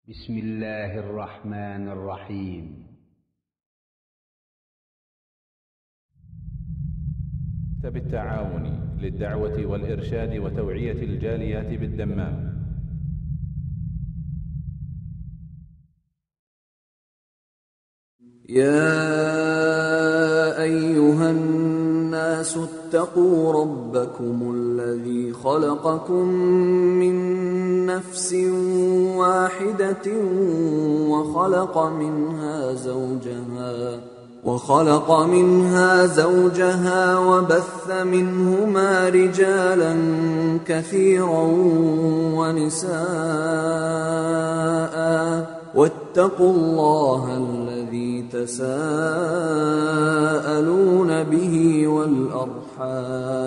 بسم الله الرحمن الرحيم مكتب التعاون للدعوة والإرشاد وتوعية الجاليات بالدمام. يا أيها الناس اتقوا ربكم الذي خلقكم من نفس واحدة وخلق منها زوجها وبث منهما رجالا كثيرا ونساء واتقوا الله الذي تساءلون به والأرحام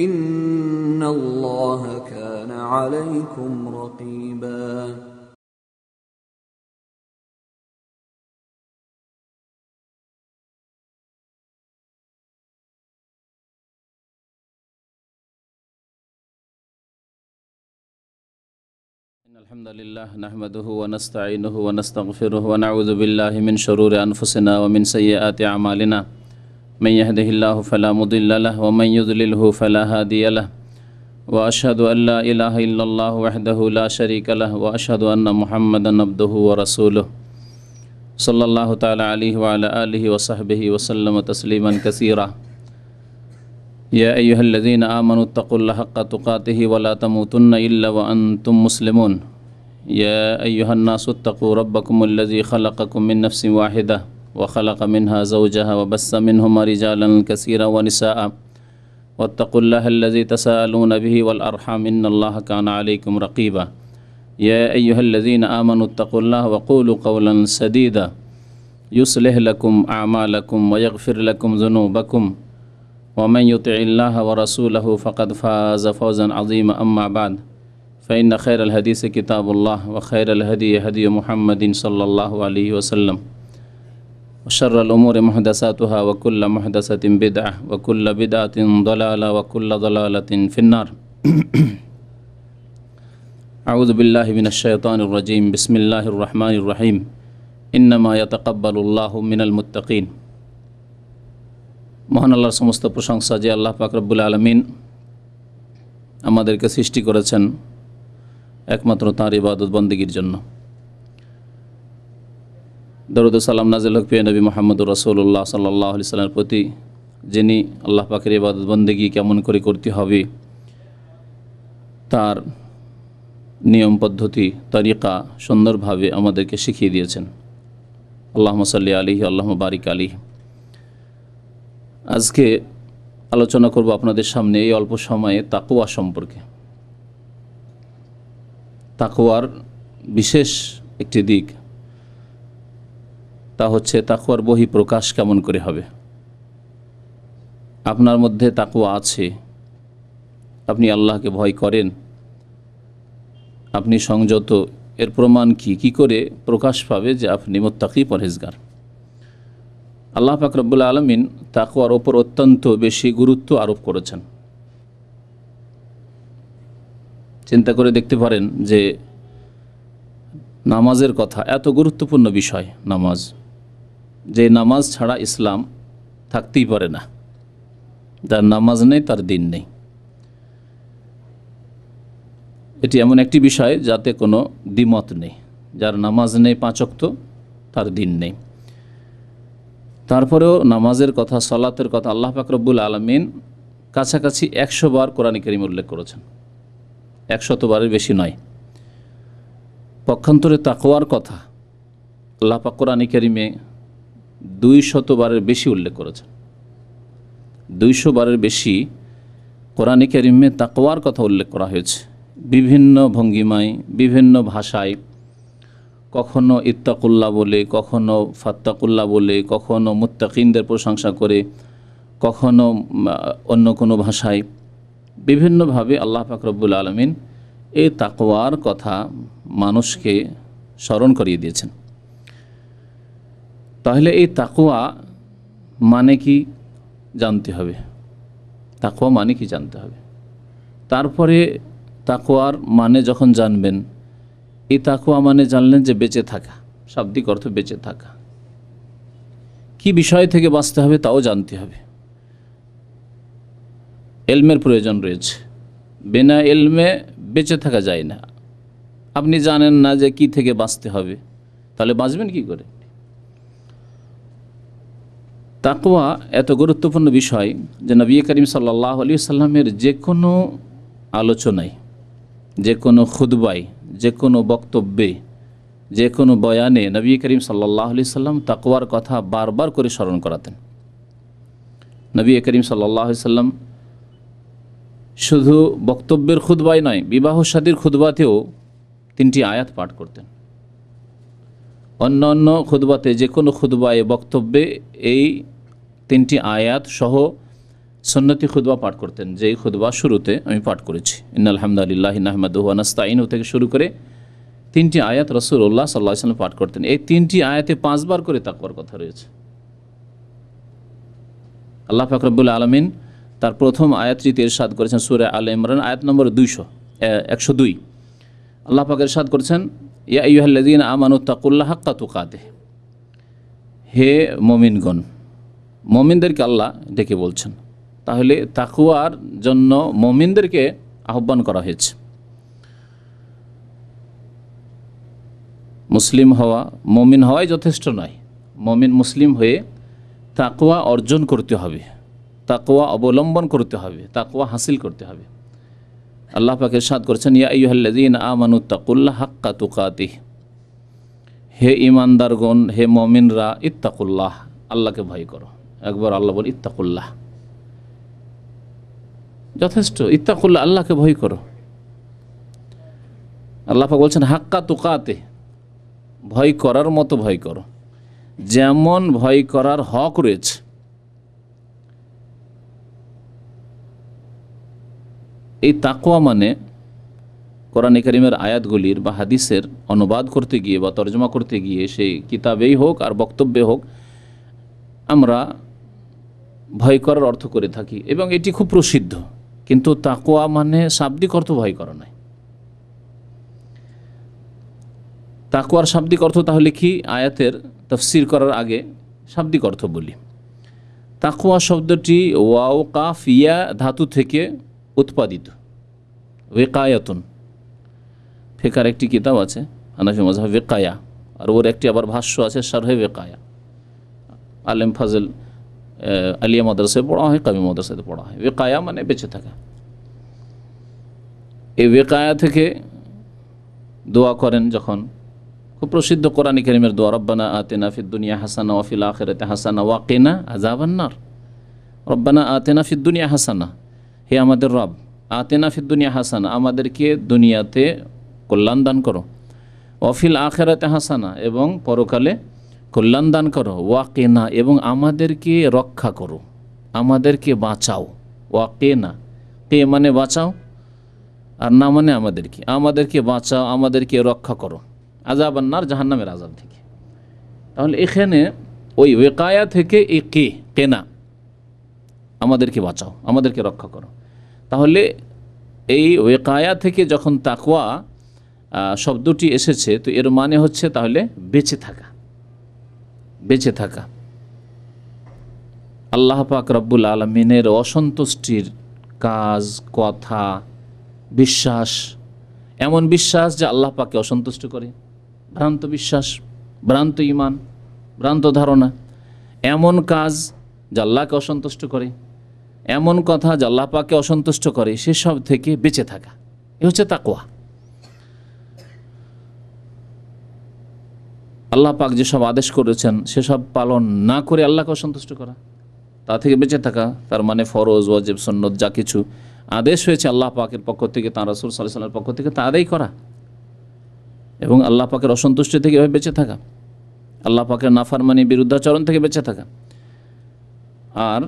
إن الله كان عليكم رقيبا. الحمد لله نحمده ونستعينه ونستغفره ونعوذ بالله من شرور أنفسنا ومن سيئات أعمالنا من يهده الله فلا مضل له ومن يضلله فلا هادي له وأشهد أن لا إله إلا الله وحده لا شريك له وأشهد أن محمدا عبده ورسوله صلى الله تعالى عليه وعلى آله وصحبه وسلم تسليما كثيرا. يا أيها الذين آمنوا اتقوا الله حق تقاته ولا تموتن إلا وأنتم مسلمون. يا أيها الناس اتقوا ربكم الذي خلقكم من نفس واحدة وخلق منها زوجها وبث منهما رجالا كثيرا ونساء واتقوا الله الذي تساءلون به والأرحام إن الله كان عليكم رقيبا. يا أيها الذين آمنوا اتقوا الله وقولوا قولا سديدا يصلح لكم أعمالكم ويغفر لكم ذنوبكم ومن يطع الله ورسوله فقد فاز فوزا عظيما. أما بعد فإن خير الحديث كتاب الله وخير الهدي هدي محمد صلى الله عليه وسلم وشر الأمور محدثاتها وكل محدثة بدعة وكل بدعة ضلالة وكل ضلالة في النار. أعوذ بالله من الشيطان الرجيم. بسم الله الرحمن الرحيم. إنما يتقبل الله من المتقين. মহান আল্লাহর সমস্ত প্রশংসা যে আল্লাহ পাক রব্বুল আলামিন আমাদেরকে সৃষ্টি করেছেন একমাত্র তাঁর ইবাদত বন্দেগীর জন্য। দরুদ ও সালাম নাজিল হোক প্রিয় নবী মুহাম্মদুর রাসূলুল্লাহ সাল্লাল্লাহু আলাইহি সাল্লামের প্রতি, যিনি আল্লাহ পাকের ইবাদত বন্দেগী কেমন করে করতে হবে তার নিয়ম পদ্ধতি তরিকা সুন্দরভাবে আমাদেরকে শিখিয়ে দিয়েছেন। আল্লাহুম্মা সাল্লি আলাইহি আল্লাহুম্মা বারিক আলাইহি। আজকে আলোচনা করব আপনাদের সামনে এই অল্প সময়ে তাকওয়া সম্পর্কে। তাকওয়ার বিশেষ একটি দিক, তা হচ্ছে তাকওয়ার বহিঃপ্রকাশ কেমন করে হবে। আপনার মধ্যে তাকওয়া আছে, আপনি আল্লাহকে ভয় করেন, আপনি সংযত, এর প্রমাণ কি করে প্রকাশ পাবে যে আপনি মুত্তাকি পরহেজগার। আল্লাহ পাক রব্বুল আলামিন তাকওয়ার ওপর অত্যন্ত বেশি গুরুত্ব আরোপ করেছেন। চিন্তা করে দেখতে পারেন যে নামাজের কথা, এত গুরুত্বপূর্ণ বিষয় নামাজ, যে নামাজ ছাড়া ইসলাম থাকতেই পারে না। যার নামাজ নেই তার দিন নেই। এটি এমন একটি বিষয় যাতে কোনো দ্বিমত নেই। যার নামাজ নেই পাঁচ ওয়াক্ত তার দিন নেই। তারপরেও নামাজের কথা, সালাতের কথা আল্লাহ পাক রব্বুল আলামিন কাছাকাছি 100 বার কোরআনে কারীমে উল্লেখ করেছেন। 100 বারের বেশি নয়। পক্ষান্তরে তাকওয়ার কথা আল্লাহ পাক কোরআনে কারীমে 200 বারের বেশি উল্লেখ করেছেন। 200 বারের বেশি কোরআনে কারীমে তাকওয়ার কথা উল্লেখ করা হয়েছে, বিভিন্ন ভঙ্গিমায়, বিভিন্ন ভাষায়। কখনো ইত্তাকুল্লাহ বলে, কখনো ফাত্তাকুল্লাহ বলে, কখনো মুত্তাকিনদের প্রশংসা করে, কখনো অন্য কোনো ভাষায়, বিভিন্নভাবে আল্লাহ পাক রব্বুল আলামিন এই তাকওয়ার কথা মানুষকে স্মরণ করিয়ে দিয়েছেন। তাহলে এই তাকওয়া মানে কি জানতে হবে। তাকওয়া মানে কি জানতে হবে। তারপরে তাকওয়ার মানে যখন জানবেন, এই তাকওয়া মানে জানলেন যে বেঁচে থাকা, শাব্দিক অর্থ বেঁচে থাকা। কি বিষয় থেকে বাঁচতে হবে তাও জানতে হবে। এলমের প্রয়োজন রয়েছে, বিনা এলমে বেঁচে থাকা যায় না। আপনি জানেন না যে কি থেকে বাঁচতে হবে, তাহলে বাঁচবেন কি করে? তাকওয়া এত গুরুত্বপূর্ণ বিষয় যে নবী করিম সাল্লাল্লাহু আলাইহি ওয়াসাল্লামের যে কোনো আলোচনায়, যে কোনো খুতবায়, যে কোনো বক্তব্যে, যে কোনো বয়ানে নবী করিম সাল্লাল্লাহু আলাইহি ওয়াসাল্লাম তাকওয়ার কথা বারবার করে স্মরণ করাতেন। নবী করিম সাল্লাল্লাহু আলাইহি ওয়াসাল্লাম শুধু বক্তব্যের খুতবায় নয়, বিবাহ শাদীর খুতবাতেও 3টি আয়াত পাঠ করতেন। অন্য অন্য খুতবাতে, যে কোনো খুতবায়, বক্তব্যে এই 3টি আয়াত সহ সুন্নতি খুতবা পাঠ করতেন। যেই খুতবা শুরুতে আমি পাঠ করেছি, ইন্নাল হামদুলিল্লাহি নাহমাদুহু ওয়া নাস্তাঈনুহু থেকে শুরু করে 3টি আয়াত রাসূলুল্লাহ সাল্লাল্লাহু আলাইহি ওয়াসাল্লাম পাঠ করতেন। এই 3টি আয়াতে 5 বার করে তাকওয়ার কথা রয়েছে। আল্লাহ পাক রব্বুল আলামিন তার প্রথম আয়াতটিতে ইরশাদ করেছেন সূরা আলে ইমরান আয়াত নম্বর 102। আল্লাহ পাক ইরশাদ করেছেন, ইয়া আইয়ুহাল্লাযীনা আমানু তাকুল্লাহা হাক্কা তুকাতিহ। হে মুমিনগণ, মুমিনদেরকে আল্লাহ ডেকে বলছেন। তাহলে তাকওয়ার জন্য মুমিনদেরকে আহ্বান করা হয়েছে। মুসলিম হওয়া, মুমিন হওয়াই যথেষ্ট নয়। মুমিন মুসলিম হয়ে তাকওয়া অর্জন করতে হবে, তাকওয়া অবলম্বন করতে হবে, তাকওয়া হাসিল করতে হবে। আল্লাহ পাক ইরশাদ করেছেন, ইয়া আইয়ুহাল্লাযীনা আমানু তাকুল্লাহা হাক্কা তুকাতিহ। হে ঈমানদারগণ, হে মুমিনরা, ইত্তাকুল্লাহ, আল্লাহকে ভয় করো। একবার আল্লাহ বল ইত্তাকুল্লাহ, যথেষ্ট। ইত্তাকুল্লাহ, আল্লাহকে ভয় করো। আল্লাহ পাক বলছেন হাক্কা তুকাতিহ, ভয় করার মতো ভয় করো, যেমন ভয় করার হক রয়েছে। এই তাকওয়া মানে কোরআন কারীমের আয়াতগুলির বা হাদিসের অনুবাদ করতে গিয়ে বা তর্জমা করতে গিয়ে, সেই কিতাবেই হোক আর বক্তব্যে হোক, আমরা ভয় করার অর্থ করে থাকি এবং এটি খুব প্রসিদ্ধ। কিন্তু তাকওয়া মানে শাব্দিক অর্থ ভয় করা নয়। তাকওয়ার শাব্দিক অর্থ তাহলে কি? আয়াতের তাফসীর করার আগে শাব্দিক অর্থ বলি। তাকওয়া শব্দটি ওয়াও কাফ ইয়া ধাতু থেকে উৎপাদিত। ওয়েকায়াতুন, ফিকার একটি কিতাব আছে হানাফি মাযহাব ওয়েকায়া, আর ওর একটি আবার ভাষ্য আছে শারহে ওয়েকায়া। আলেম ফাজল আলিয়া মাদ্রাসায় পড়া হয়, কামি মাদ্রাসাতে পড়া হয়। ওয়েকায়া মানে বেঁচে থাকা। এই ওয়েকায়া থেকে দোয়া করেন যখন, খুব প্রসিদ্ধ কোরআন কারীমের দোয়া, রব্বানা আতিনা ফিদ দুনিয়া হাসানা ওয়া ফিল আখিরাতি হাসানা ওয়া কিনা আযাবান নার। রব্বানা আতিনা ফিদ দুনিয়া হাসানা, হে আমাদের রব, আতিনা ফিদ দুনিয়া হাসানা, আমাদেরকে দুনিয়াতে কল্যাণ দান করো। ওয়া ফিল আখিরাতি হাসানা, এবং পরকালে কল্যাণ দান করো। ওয়া কিনা, এবং আমাদেরকে রক্ষা করো, আমাদেরকে বাঁচাও। ওয়া কিনা, কে মানে বাঁচাও, আর না মানে আমাদেরকে বাঁচাও, আমাদেরকে রক্ষা করো আযাবান নার, জাহান্নামের আযাব থেকে। তাহলে এখানে ওই ওয়েকায়া থেকে এই কেনা, আমাদেরকে বাঁচাও, আমাদেরকে রক্ষা করো। তাহলে এই ওয়েকায়া থেকে যখন তাকওয়া শব্দটি এসেছে, তো এর মানে হচ্ছে তাহলে বেঁচে থাকা, বেঁচে থাকা। আল্লাহ পাক রব্বুল আলামিনের অসন্তুষ্টির কাজ, কথা, বিশ্বাস, এমন বিশ্বাস যে আল্লাহ পাককে অসন্তুষ্ট করে, ভ্রান্ত বিশ্বাস, ভ্রান্ত ঈমান, ভ্রান্ত ধারণা, এমন কাজ যা আল্লাহকে অসন্তুষ্ট করে, এমন কথা যা আল্লাহ পাককে অসন্তুষ্ট করে, সেসব থেকে বেঁচে থাকা, এ হচ্ছে তাকওয়া। আল্লাহ পাক যেসব আদেশ করেছেন সেসব পালন না করে আল্লাহকে অসন্তুষ্ট করা, তা থেকে বেঁচে থাকা। তার মানে ফরজ, ওয়াজিব, সুন্নত যা কিছু আদেশ হয়েছে আল্লাহ পাকের পক্ষ থেকে, তাঁর রাসূল সাল্লাল্লাহু আলাইহি ওয়াসাল্লামের পক্ষ থেকে, তা আদায় করা এবং আল্লাহ পাকের অসন্তুষ্টি থেকে এভাবে বেঁচে থাকা, আল্লাহ পাকের নাফরমানি, বিরুদ্ধাচরণ থেকে বেঁচে থাকা। আর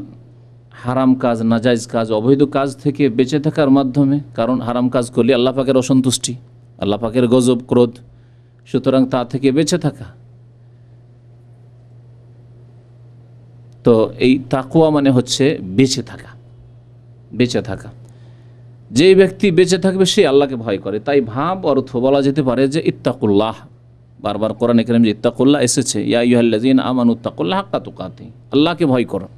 হারাম কাজ, নাজাইজ কাজ, অবৈধ কাজ থেকে বেঁচে থাকার মাধ্যমে, কারণ হারাম কাজ করলে আল্লাহ পাকের অসন্তুষ্টি, আল্লাহ পাকের গজব, ক্রোধ, সুতরাং তা থেকে বেঁচে থাকা। তো এই তাকওয়া মানে হচ্ছে বেঁচে থাকা, বেঁচে থাকা। যে ব্যক্তি বেঁচে থাকবে সে আল্লাহকে ভয় করে। তাই ভাব অর্থ বলা যেতে পারে যে ইত্তাকুল্লাহ, বারবার কোরআনে কারীমে যে ইত্তাকুল্লাহ এসেছে, ইয়া আইয়ুহাল্লাযীনা আমানু ইত্তাকুল্লাহ হাক্কা তুকাতিহি, আল্লাহকে ভয় করো।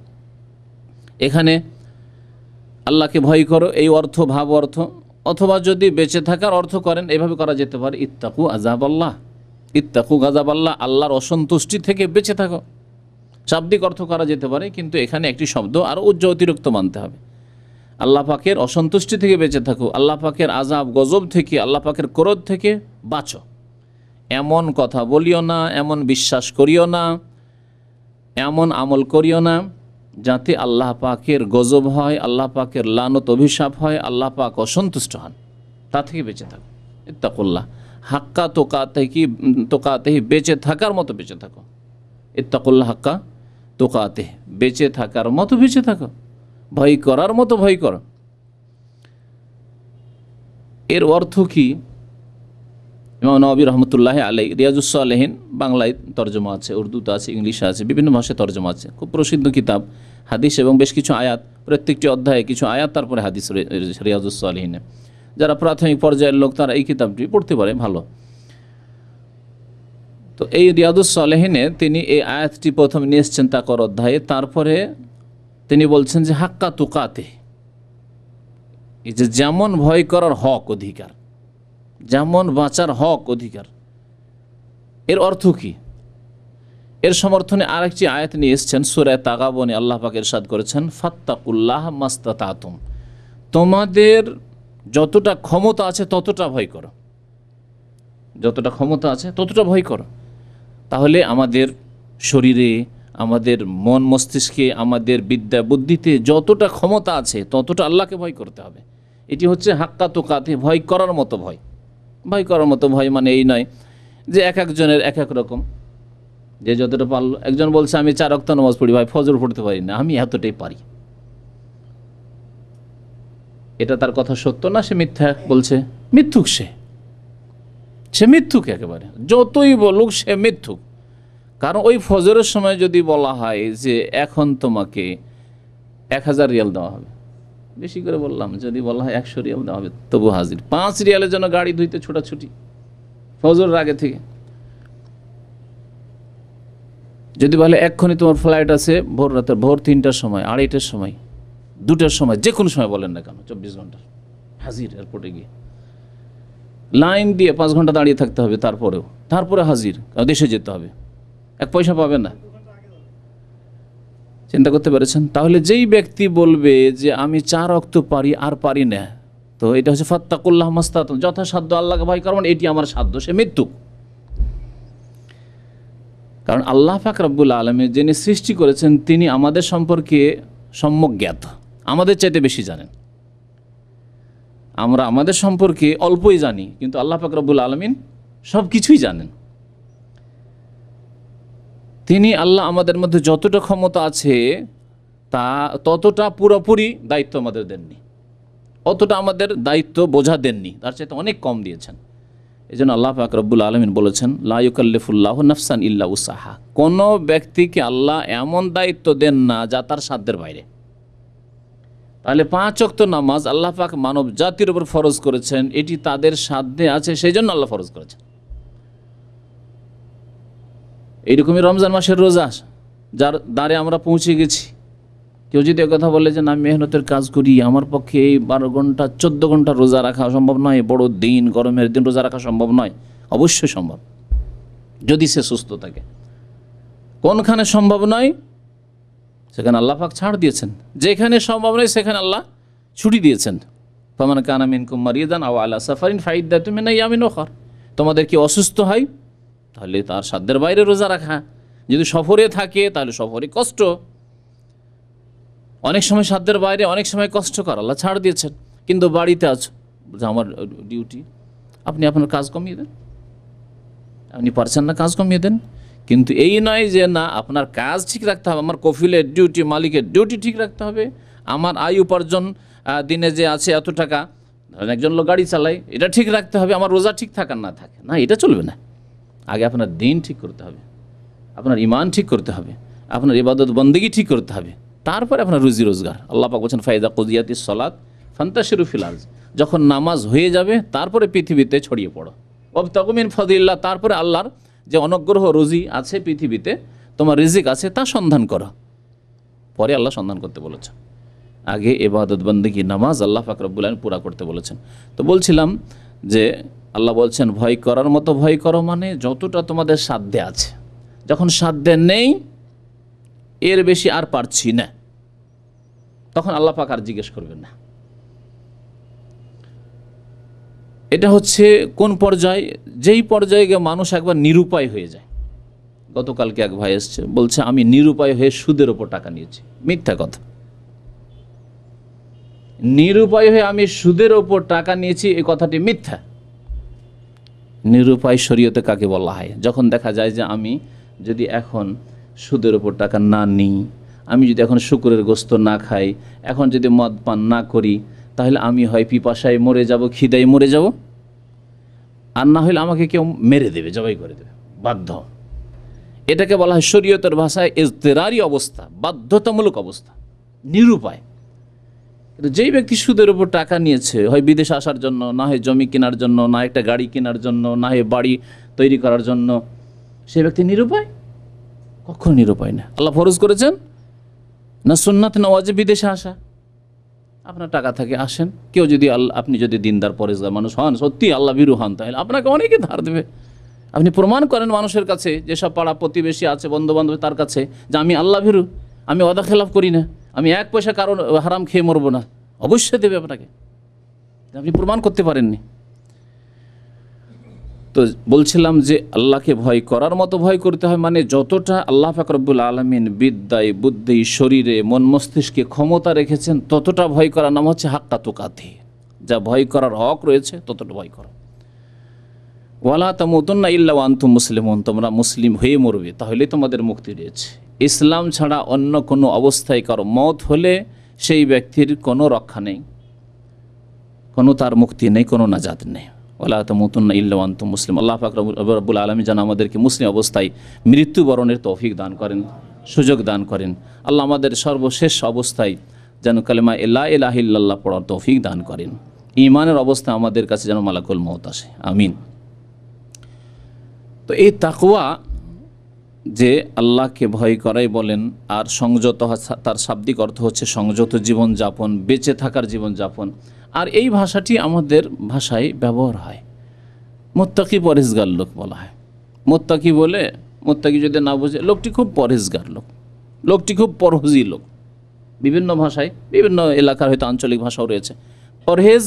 এখানে আল্লাহকে ভয় করো এই অর্থ ভাব অর্থ, অথবা যদি বেঁচে থাকার অর্থ করেন এভাবে করা যেতে পারে ইত্তাকু আযাবাল্লাহ, ইত্তাকু গাযাবাল্লাহ, আল্লাহর অসন্তুষ্টি থেকে বেঁচে থাকো। শাব্দিক অর্থ করা যেতে পারে, কিন্তু এখানে একটি শব্দ আরও অতিরিক্ত মানতে হবে। আল্লাহ পাকের অসন্তুষ্টি থেকে বেঁচে থাকো, আল্লাহ পাকের আযাব গজব থেকে, আল্লাহ পাকের ক্রোধ থেকে বাঁচো। এমন কথা বলিও না, এমন বিশ্বাস করিও না, এমন আমল করিও না যাতে আল্লাহ পাকের গজব হয়, আল্লাহ পাকের লানত অভিশাপ হয়, আল্লাহ পাক অসন্তুষ্ট হন, তা থেকে বেঁচে থাকো। ইত্তাকুল্লাহ হাক্কা তোকাতেহি, বেঁচে থাকার মতো বেঁচে থাকো। ইত্তাকুল্লাহ হাক্কা তোকাতেহি, বেঁচে থাকার মতো বেঁচে থাকো, ভয় করার মতো ভয় করো। এর অর্থ কি? ইমাম নবী রহমতুল্লাহ আলাইহি রিয়াজুস সালেহিন বাংলায় তর্জমা আছে, উর্দুতে আছে, ইংলিশে আছে, বিভিন্ন ভাষায় তর্জমা আছে। খুব প্রসিদ্ধ কিতাব, হাদিস এবং বেশ কিছু আয়াত, প্রত্যেকটি অধ্যায়ে কিছু আয়াত, তারপরে হাদিস রিয়াজুস সালেহিনে। যারা প্রাথমিক পর্যায়ের লোক তারা এই কিতাবটি পড়তে পারে, ভালো। তো এই রিয়াজুস সালেহিনে তিনি এই আয়াতটি প্রথম নিয়ে এসছেন তাকওয়ার অধ্যায়ে। তারপরে তিনি বলছেন যে হাক্কা তুকাতে, এই যে যেমন ভয় করার হক অধিকার, যেমন বাঁচার হক অধিকার, এর অর্থ কি? এর সমর্থনে আরেকটি আয়াত নিয়ে এসছেন সূরা তাগাবনে। আল্লাহ পাক ইরশাদ করেছেন ফাত্তাকুল্লাহ মাস্তাতাতুম, তোমাদের যতটা ক্ষমতা আছে ততটা ভয় করো, যতটা ক্ষমতা আছে ততটা ভয় করো। তাহলে আমাদের শরীরে, আমাদের মন মস্তিষ্কে, আমাদের বিদ্যা বুদ্ধিতে যতটা ক্ষমতা আছে ততটা আল্লাহকে ভয় করতে হবে। এটি হচ্ছে হাক্কা তুকাতে, ভয় করার মতো ভয়। ভয় করার মতো ভয় মানে এই নয় যে এক একজনের এক এক রকম, যে যতটা পারল। একজন বলছে আমি 4 ওয়াক্ত নামাজ পড়ি ভাই, ফজর পড়তে পারি না, আমি এতটাই পারি। এটা তার কথা সত্য না? সে মিথ্যা বলছে, মিথ্যুক। সে মিথ্যুক একেবারে, যতই বলুক সে মিথ্যুক। কারণ ওই ফজরের সময় যদি বলা হয় যে এখন তোমাকে 1000 রিয়াল দেওয়া হবে, বেশি করে বললাম, যদি বলা হয় 100 রিয়াল দেওয়া হবে, তবু হাজির। 5 রিয়ালের জন্য গাড়ি ধুইতে ছোটাছুটি ফজরের আগে থেকে। যদি বলে এক্ষুনি তোমার ফ্লাইট আছে ভোর রাতের, ভোর 3টার সময়, 2:30টার সময়, 2টার সময়, যে কোনো সময় বলেন না কেন, 24 ঘন্টার হাজির। এয়ারপোর্টে গিয়ে লাইন দিয়ে 5 ঘন্টা দাঁড়িয়ে থাকতে হবে, তারপরে হাজির, দেশে যেতে হবে, 1 পয়সা পাবে না। চিন্তা করতে পেরেছেন? তাহলে যেই ব্যক্তি বলবে যে আমি 4 ওয়াক্ত পারি আর পারি না, তো এটা হচ্ছে ফাত্তাকুল্লাহ মাস্তাতাতুম, যথাসাধ্য আল্লাহকে ভয় করবেন, এটি আমার সাধ্য, সে মিথ্যুক। কারণ আল্লাহ পাক রব্বুল আলামিন যিনি সৃষ্টি করেছেন তিনি আমাদের সম্পর্কে সম্যক জ্ঞাত, আমাদের চাইতে বেশি জানেন। আমরা আমাদের সম্পর্কে অল্পই জানি, কিন্তু আল্লাহ পাক রব্বুল আলামিন সব কিছুই জানেন। তিনি আল্লাহ আমাদের মধ্যে যতটা ক্ষমতা আছে তা ততটা পুরোপুরি দায়িত্ব আমাদের দেননি, অতটা আমাদের দায়িত্ব বোঝা দেননি, তার চাইতে অনেক কম দিয়েছেন। এই জন্য আল্লাহ পাক রব্বুল আলামিন বলেছেন লা ইউকাল্লিফুল্লাহু নাফসান ইল্লা উসাহা, কোনো ব্যক্তিকে আল্লাহ এমন দায়িত্ব দেন না যা তার সাধ্যের বাইরে। তাহলে 5 ওয়াক্ত নামাজ আল্লাহ পাক মানব জাতির উপর ফরজ করেছেন, এটি তাদের সাধ্যে আছে, সেই জন্য আল্লাহ ফরজ করেছেন। এইরকমই রমজান মাসের রোজা, যার দ্বারে আমরা পৌঁছে গেছি। কেউ যদি কথা বলে যে না মেহনতের কাজ করি, আমার পক্ষে এই 12 ঘন্টা 14 ঘন্টা রোজা রাখা সম্ভব নয়, বড় দিন, গরমের দিন রোজা রাখা সম্ভব নয়, অবশ্যই সম্ভব যদি সে সুস্থ থাকে। কোনখানে সম্ভব নয় সেখানে আল্লাহ পাক ছাড় দিয়েছেন, যেখানে সম্ভব নয় সেখানে আল্লাহ ছুটি দিয়েছেন। ফামান কানা মিনকুম মারিদান আও আলা সাফারিন ফাইদ্দাতুম মিন আইয়ামিন উখর, তোমাদের কি অসুস্থ হয় তাহলে তার সাধ্যের বাইরে রোজা রাখা, যদি সফরে থাকে তাহলে সফরে কষ্ট, অনেক সময় সাধ্যের বাইরে, অনেক সময় কষ্টকর, আল্লাহ ছাড় দিয়েছেন। কিন্তু বাড়িতে আছো, আমার ডিউটি, আপনি আপনার কাজ কমিয়ে দেন, আপনি পারছেন না কাজ কমিয়ে দেন। কিন্তু এই নয় যে না আপনার কাজ ঠিক রাখতে হবে, আমার কফিলের ডিউটি, মালিকের ডিউটি ঠিক রাখতে হবে, আমার আয় উপার্জন দিনে যে আছে এত টাকা, ধরেন একজন লোক গাড়ি চালায়, এটা ঠিক রাখতে হবে, আমার রোজা ঠিক থাকার না থাকে না, এটা চলবে না। আগে আপনার দিন ঠিক করতে হবে, আপনার ইমান ঠিক করতে হবে, আপনার ইবাদত বন্দেগী ঠিক করতে হবে, তারপরে আপনার রুজি রোজগার। আল্লাহ পাক বলছেন ফাইদা কুদিয়াতিস সালাত ফান্তাশিরু ফিল আরজ, যখন নামাজ হয়ে যাবে তারপরে পৃথিবীতে ছড়িয়ে পড়ো। ওয়াবতাগু মিন ফাদলিল্লাহ, তারপরে আল্লাহর যে অনুগ্রহ রুজি আছে পৃথিবীতে, তোমার রিজিক আছে, তা সন্ধান করো। পরে আল্লাহ সন্ধান করতে বলেছেন, আগে ইবাদত বন্দেগী নামাজ আল্লাহ পাক রব্বুল আলামিন পুরা করতে বলেছেন। তো বলছিলাম যে আল্লাহ বলছেন ভয় করার মতো ভয় করো, মানে যতটা তোমাদের সাধ্যে আছে। যখন সাধ্যে নেই, এর বেশি আর পারছি না, তখন আল্লাহ পাক আর জিজ্ঞেস করবেন না। এটা হচ্ছে কোন পর্যায়ে? যেই পর্যায়ে গিয়ে মানুষ একবার নিরুপায় হয়ে যায়। গতকালকে এক ভাই এসছে, বলছে আমি নিরুপায় হয়ে সুদের ওপর টাকা নিয়েছি। মিথ্যা কথা। নিরুপায় হয়ে আমি সুদের ওপর টাকা নিয়েছি, এই কথাটি মিথ্যা। নিরুপায় শরীয়তে কাকে বলা হয়? যখন দেখা যায় যে আমি যদি এখন সুদের ওপর টাকা না নিই, আমি যদি এখন শুকরের গোস্ত না খাই, এখন যদি মদ পান না করি, তাহলে আমি হয় পিপাসায় মরে যাব, খিদায় মরে যাব, আর না হলে আমাকে কেউ মেরে দেবে, জবাই করে দেবে, বাধ্য। এটাকে বলা হয় শরীয়তের ভাষায় ইজতিরারি অবস্থা, বাধ্যতামূলক অবস্থা, নিরুপায়। যেই ব্যক্তি সুদের উপর টাকা নিয়েছে, হয় বিদেশে আসার জন্য, না হয় জমি কেনার জন্য, না একটা গাড়ি কেনার জন্য, না হয় বাড়ি তৈরি করার জন্য, সেই ব্যক্তি নিরুপায়? কখনো নিরুপায় না। আল্লাহ ফরজ করেছেন না সুন্নাত না ওয়াজিব বিদেশে আসা। আপনার টাকা থাকে, আসেন। কেউ যদি আপনি যদি দিনদার পরেজগার মানুষ হন, সত্যি আল্লাহ ভীরু হন, তাহলে আপনাকে অনেকে ধার দেবে। আপনি প্রমাণ করেন মানুষের কাছে, যেসব পাড়া প্রতিবেশী আছে, বন্ধু বান্ধব, তার কাছে, যে আমি আল্লাহ ভীরু, আমি ওয়াদা খেলাফ করি না, আমি এক পয়সা কারণ হারাম খেয়ে মরবো না, অবশ্যই দেবে আপনাকে। আপনি প্রমাণ করতে পারেননি। তো বলছিলাম যে আল্লাহকে ভয় করার মতো ভয় করতে হয়, মানে যতটা আল্লাহ পাক রব্বুল আলামিন বিদ্যায়, বুদ্ধি, শরীরে, মন মস্তিষ্কে ক্ষমতা রেখেছেন, ততটা ভয় করার নাম হচ্ছে হাক্কা তুকাতি। যা ভয় করার হক রয়েছে ততটা ভয় করো। ওয়ালা তামুতুন্না ইল্লা ওয়া আনতুম মুসলিমুন, তোমরা মুসলিম হয়ে মরবে, তাহলে তোমাদের মুক্তি রয়েছে। ইসলাম ছাড়া অন্য কোনো অবস্থায় কারো মত হলে সেই ব্যক্তির কোনো রক্ষা নেই, কোনো তার মুক্তি নেই, কোনো নাজাত নেই। ওয়ালা তামুতুন্না ইল্লা ওয়া আনতুম মুসলিম। আল্লাহ পাক রব্বুল আলামিন যেন আমাদেরকে মুসলিম অবস্থায় মৃত্যুবরণের তৌফিক দান করেন, সুযোগ দান করেন। আল্লাহ আমাদের সর্বশেষ অবস্থায় যেন কালেমা লা ইলাহা ইল্লাল্লাহ পড়ার তৌফিক দান করেন। ঈমানের অবস্থা আমাদের কাছে যেন মালাকুল মউত আসে, আমিন। তো এই তাকওয়া, যে আল্লাহকে ভয় করাই বলেন, আর সংযত, তার শাব্দিক অর্থ হচ্ছে সংযত জীবনযাপন, বেঁচে থাকার জীবনযাপন। আর এই ভাষাটি আমাদের ভাষায় ব্যবহার হয়। মুত্তাকি পরহেজগার লোক বলা হয়। মুত্তাকি বলে, মুত্তাকি যদি না বোঝে, লোকটি খুব পরহেজগার লোক, লোকটি খুব পরহেজি লোক। বিভিন্ন ভাষায়, বিভিন্ন এলাকার হয়তো আঞ্চলিক ভাষাও রয়েছে। পরহেজ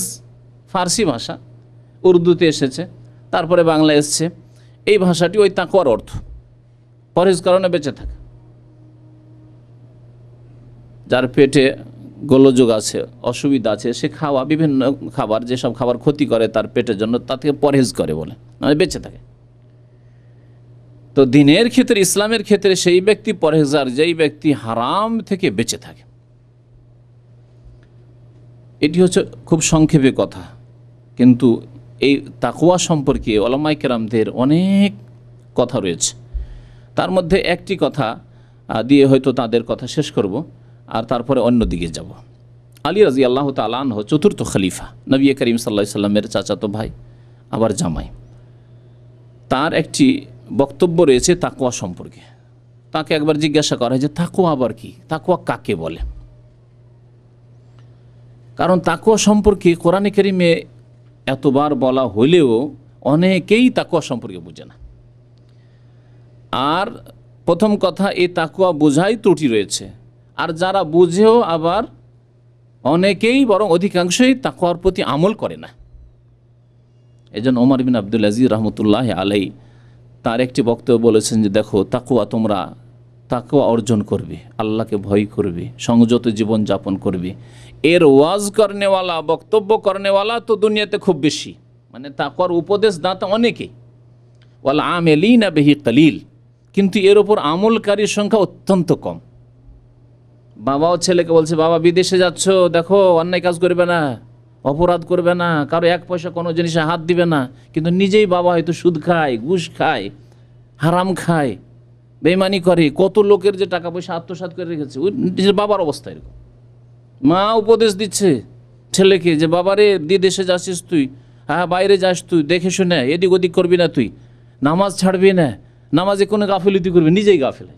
ফার্সি ভাষা, উর্দুতে এসেছে, তারপরে বাংলা এসছে। এই ভাষাটি ওই তাকওয়ার অর্থ, পরহেজ কারণে বেঁচে থাকা। যার পেটে গোলযোগ আছে, অসুবিধা আছে, সে খাওয়া বিভিন্ন খাবার, যেসব খাবার ক্ষতি করে তার পেটের জন্য, তা থেকে পরহেজ করে বলে, মানে বেঁচে থাকে। তো দিনের ক্ষেত্রে, ইসলামের ক্ষেত্রে সেই ব্যক্তি পরহেজগার, যেই ব্যক্তি হারাম থেকে বেঁচে থাকে। এটি হচ্ছে খুব সংক্ষেপে কথা, কিন্তু এই তাকওয়া সম্পর্কে উলামায়ে কেরামদের অনেক কথা রয়েছে। তার মধ্যে একটি কথা দিয়ে হয়তো তাদের কথা শেষ করব, আর তারপরে অন্য দিকে যাব। আলী রাদিয়াল্লাহু তাআলা আনহু চতুর্থ খলিফা, নবী করিম সাল্লাল্লাহু আলাইহি সাল্লামের চাচাতো ভাই, আবার জামাই। তার একটি বক্তব্য রয়েছে তাকওয়া সম্পর্কে। তাকে একবার জিজ্ঞাসা করা হয় যে তাকওয়া আবার কি, তাকওয়া কাকে বলে? কারণ তাকওয়া সম্পর্কে কোরআনে কারিমে এতবার বলা হলেও অনেকেই তাকওয়া সম্পর্কে বুঝে না। আর প্রথম কথা, এই তাকওয়া বোঝাই ত্রুটি রয়েছে। আর যারা বুঝেও আবার অনেকেই, বরং অধিকাংশই তাকওয়ার প্রতি আমল করে না। এজন্য ওমর বিন আব্দুল আজিজ রহমতুল্লাহ আলাই তার একটি বক্তব্য বলেছেন যে দেখো, তাকওয়া, তোমরা তাকওয়া অর্জন করবে, আল্লাহকে ভয় করবে, সংযত জীবন যাপন করবে, এর ওয়াজ করনেওয়ালা, বক্তব্য করনেওয়ালা তো দুনিয়াতে খুব বেশি, মানে তাকওয়ার উপদেশ দাতা অনেকেই, ওয়াল আমিলিনা বিহি কলিল, কিন্তু এর ওপর আমলকারীর সংখ্যা অত্যন্ত কম। বাবাও ছেলেকে বলছে, বাবা বিদেশে যাচ্ছ, দেখো অন্যায় কাজ করবে না, অপরাধ করবে না, কারো এক পয়সা কোনো জিনিসে হাত দিবে না, কিন্তু নিজেই বাবা হয়তো সুদ খায়, ঘুষ খায়, হারাম খায়, বেঈমানি করে, কত লোকের যে টাকা পয়সা আত্মসাৎ করে রেখেছে। ওই নিজের বাবার অবস্থা এরকম। মা উপদেশ দিচ্ছে, ছেলেকে যে বাবারে বিদেশে যাচ্ছিস তুই, হ্যাঁ বাইরে যাস তুই, দেখে শুনে এদিক ওদিক করবি না, তুই নামাজ ছাড়বি না, নামাজে কোনো গাফিলতি করবি, নিজেই গাফিল।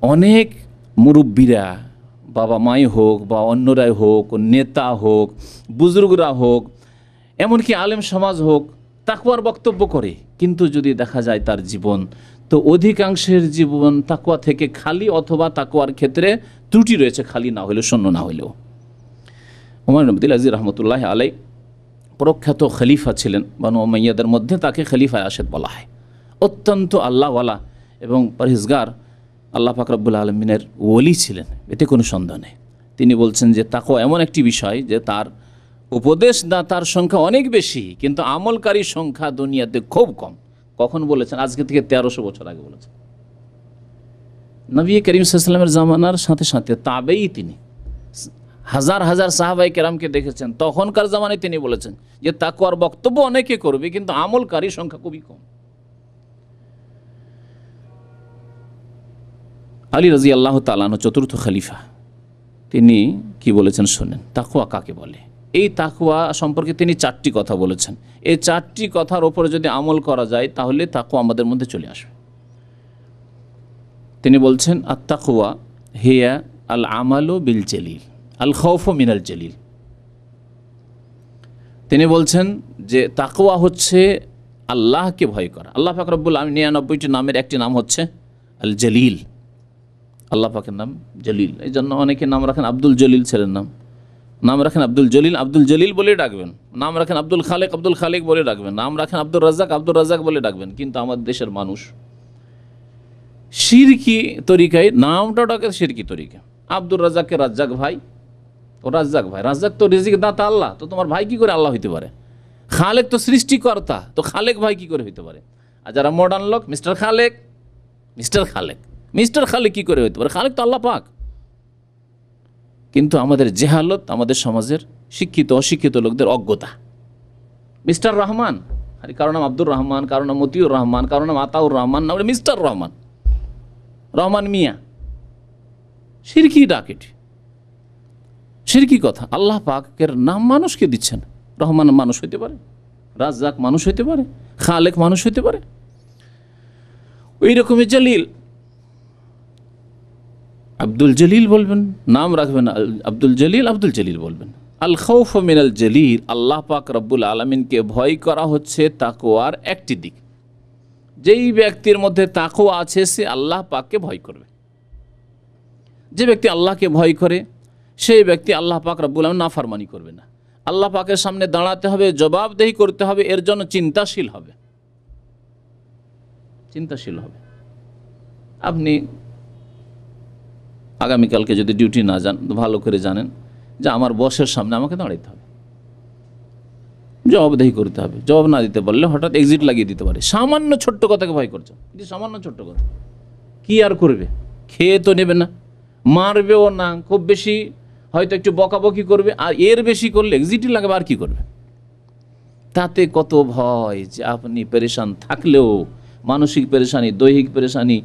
অনেক মুরব্বীরা, বাবা মাই হোক বা অন্যরাই হোক, নেতা হোক, বুজুর্গরা হোক, এমনকি আলেম সমাজ হোক, তাকওয়ার বক্তব্য করে, কিন্তু যদি দেখা যায় তার জীবন, তো অধিকাংশের জীবন তাকওয়া থেকে খালি, অথবা তাকওয়ার ক্ষেত্রে ত্রুটি রয়েছে, খালি না হলেও, শূন্য না হলেও। ওমর ইবনে আব্দুল আজিজ রহমতুল্লাহ আলাই প্রখ্যাত খলিফা ছিলেন বানু উমাইয়াদের মধ্যে, তাকে খলিফা রাশেদ বলা হয়। অত্যন্ত আল্লাহওয়ালা এবং পরহেজগার, আল্লাহ পাক রব্বুল আলমিনের ওলি ছিলেন, এতে কোনো সন্দেহ নেই। তিনি বলছেন যে তাকওয়া এমন একটি বিষয় যে তার উপদেশদাতার সংখ্যা অনেক বেশি, কিন্তু আমলকারীর সংখ্যা দুনিয়াতে খুব কম। কখন বলেছেন? আজকে থেকে 1300 বছর আগে বলেছেন। নবী করিম সাল্লাল্লাহু আলাইহি ওয়াসাল্লামের জামানার সাথে সাথে তাবেই তিনি হাজার হাজার সাহাবায়ে কেরামকে দেখেছেন। তখনকার জামানায় তিনি বলেছেন যে তাকওয়ার বক্তব্য অনেকে করবে, কিন্তু আমলকারীর সংখ্যা খুবই কম। আলী রাদিয়াল্লাহু তাআলা আনহু চতুর্থ খলিফা, তিনি কি বলেছেন শোনেন, তাকওয়া কাকে বলে। এই তাকওয়া সম্পর্কে তিনি 4টি কথা বলেছেন। এই 4টি কথার ওপরে যদি আমল করা যায় তাহলে তাকওয়া আমাদের মধ্যে চলে আসবে। তিনি বলছেন আত-তাকওয়া হিয়া আল আমালু বিল জলিল আল খাউফু মিনাল জলিল। তিনি বলছেন যে তাকওয়া হচ্ছে আল্লাহকে ভয় করা। আল্লাহ পাক রব্বুল আলামিন 99টি নামের একটি নাম হচ্ছে আল জলিল। আল্লাহ পাকের নাম জলিল, এই জন্য অনেকে নাম রাখেন আব্দুল জলিল, ছেলের নাম রাখেন আব্দুল জলিল বলে ডাকবেন, নাম রাখেন আব্দুল খালেক বলে ডাকবেন, নাম রাখেন আব্দুর রাজ্জাক বলে ডাকবেন। কিন্তু আমাদের দেশের মানুষ শিরকি তরিকায় নামটা ডাকে, শিরকি তরিকা। আব্দুর রাজ্জাককে রাজ্জাক ভাই, ও রাজ্জাক ভাই, রাজ্জাক তো রিজিক দাতা আল্লাহ, তো তোমার ভাই কি করে আল্লাহ হইতে পারে? খালেক তো সৃষ্টিকর্তা, তো খালেক ভাই কি করে হইতে পারে? আর যারা মডার্ন লোক, মিস্টার খালেক কি করে হইতে পারে? খালেক তো আল্লাহ পাক। কিন্তু আমাদের জেহালত, আমাদের সমাজের শিক্ষিত অশিক্ষিত লোকদের অজ্ঞতা। মিস্টার রহমান, আরে কারো নাম আব্দুর রহমান, কারো নাম মতিউর রহমান, কারো নাম আতাউর রহমান, না মিস্টার রহমান মিয়া। শিরকি ডাকেট, শিরকি কথা। আল্লাহ পাকের নাম মানুষকে দিচ্ছেন। রহমান মানুষ হইতে পারে, রাজ্জাক মানুষ হইতে পারে, খালেক মানুষ হইতে পারে। ওই রকমের জলিল, আব্দুল জলিল বলবেন, নাম রাখবেন আব্দুল জলিল বলবেন। আল খাউফ মিনাল জলিল, আল্লাহ পাক রব্বুল আলামিনকে ভয় করা হচ্ছে তাকওয়ার একটি দিক। যেই ব্যক্তির মধ্যে তাকওয়া আছে সে আল্লাহ পাককে ভয় করবে। যে ব্যক্তি আল্লাহকে ভয় করে সেই ব্যক্তি আল্লাহ পাক রব্বুল আলামিন নাফরমানি করবে না। আল্লাহ পাকের সামনে দাঁড়াতে হবে, জবাবদেহি করতে হবে, এর জন্য চিন্তাশীল হবে। আপনি আগামীকালকে যদি ডিউটি না যান, ভালো করে জানেন যে আমার বসের সামনে আমাকে দাঁড়াইতে হবে, জবাবদেহি করতে হবে। জবাব না দিতে পারলে হঠাৎ এক্সিট লাগিয়ে দিতে পারে। সামান্য ছোট্ট কথাকে ভয় করছে, সামান্য ছোট্ট কথা কি আর করবে? খেয়ে তো নেবে না, মারবেও না, খুব বেশি হয়তো একটু বকাবকি করবে, আর এর বেশি করলে এক্সিটই লাগবে, আর কি করবে? তাতে কত ভয় যে আপনি পেরেশান থাকলেও, মানসিক পেরেশানি, দৈহিক পেরেশানি,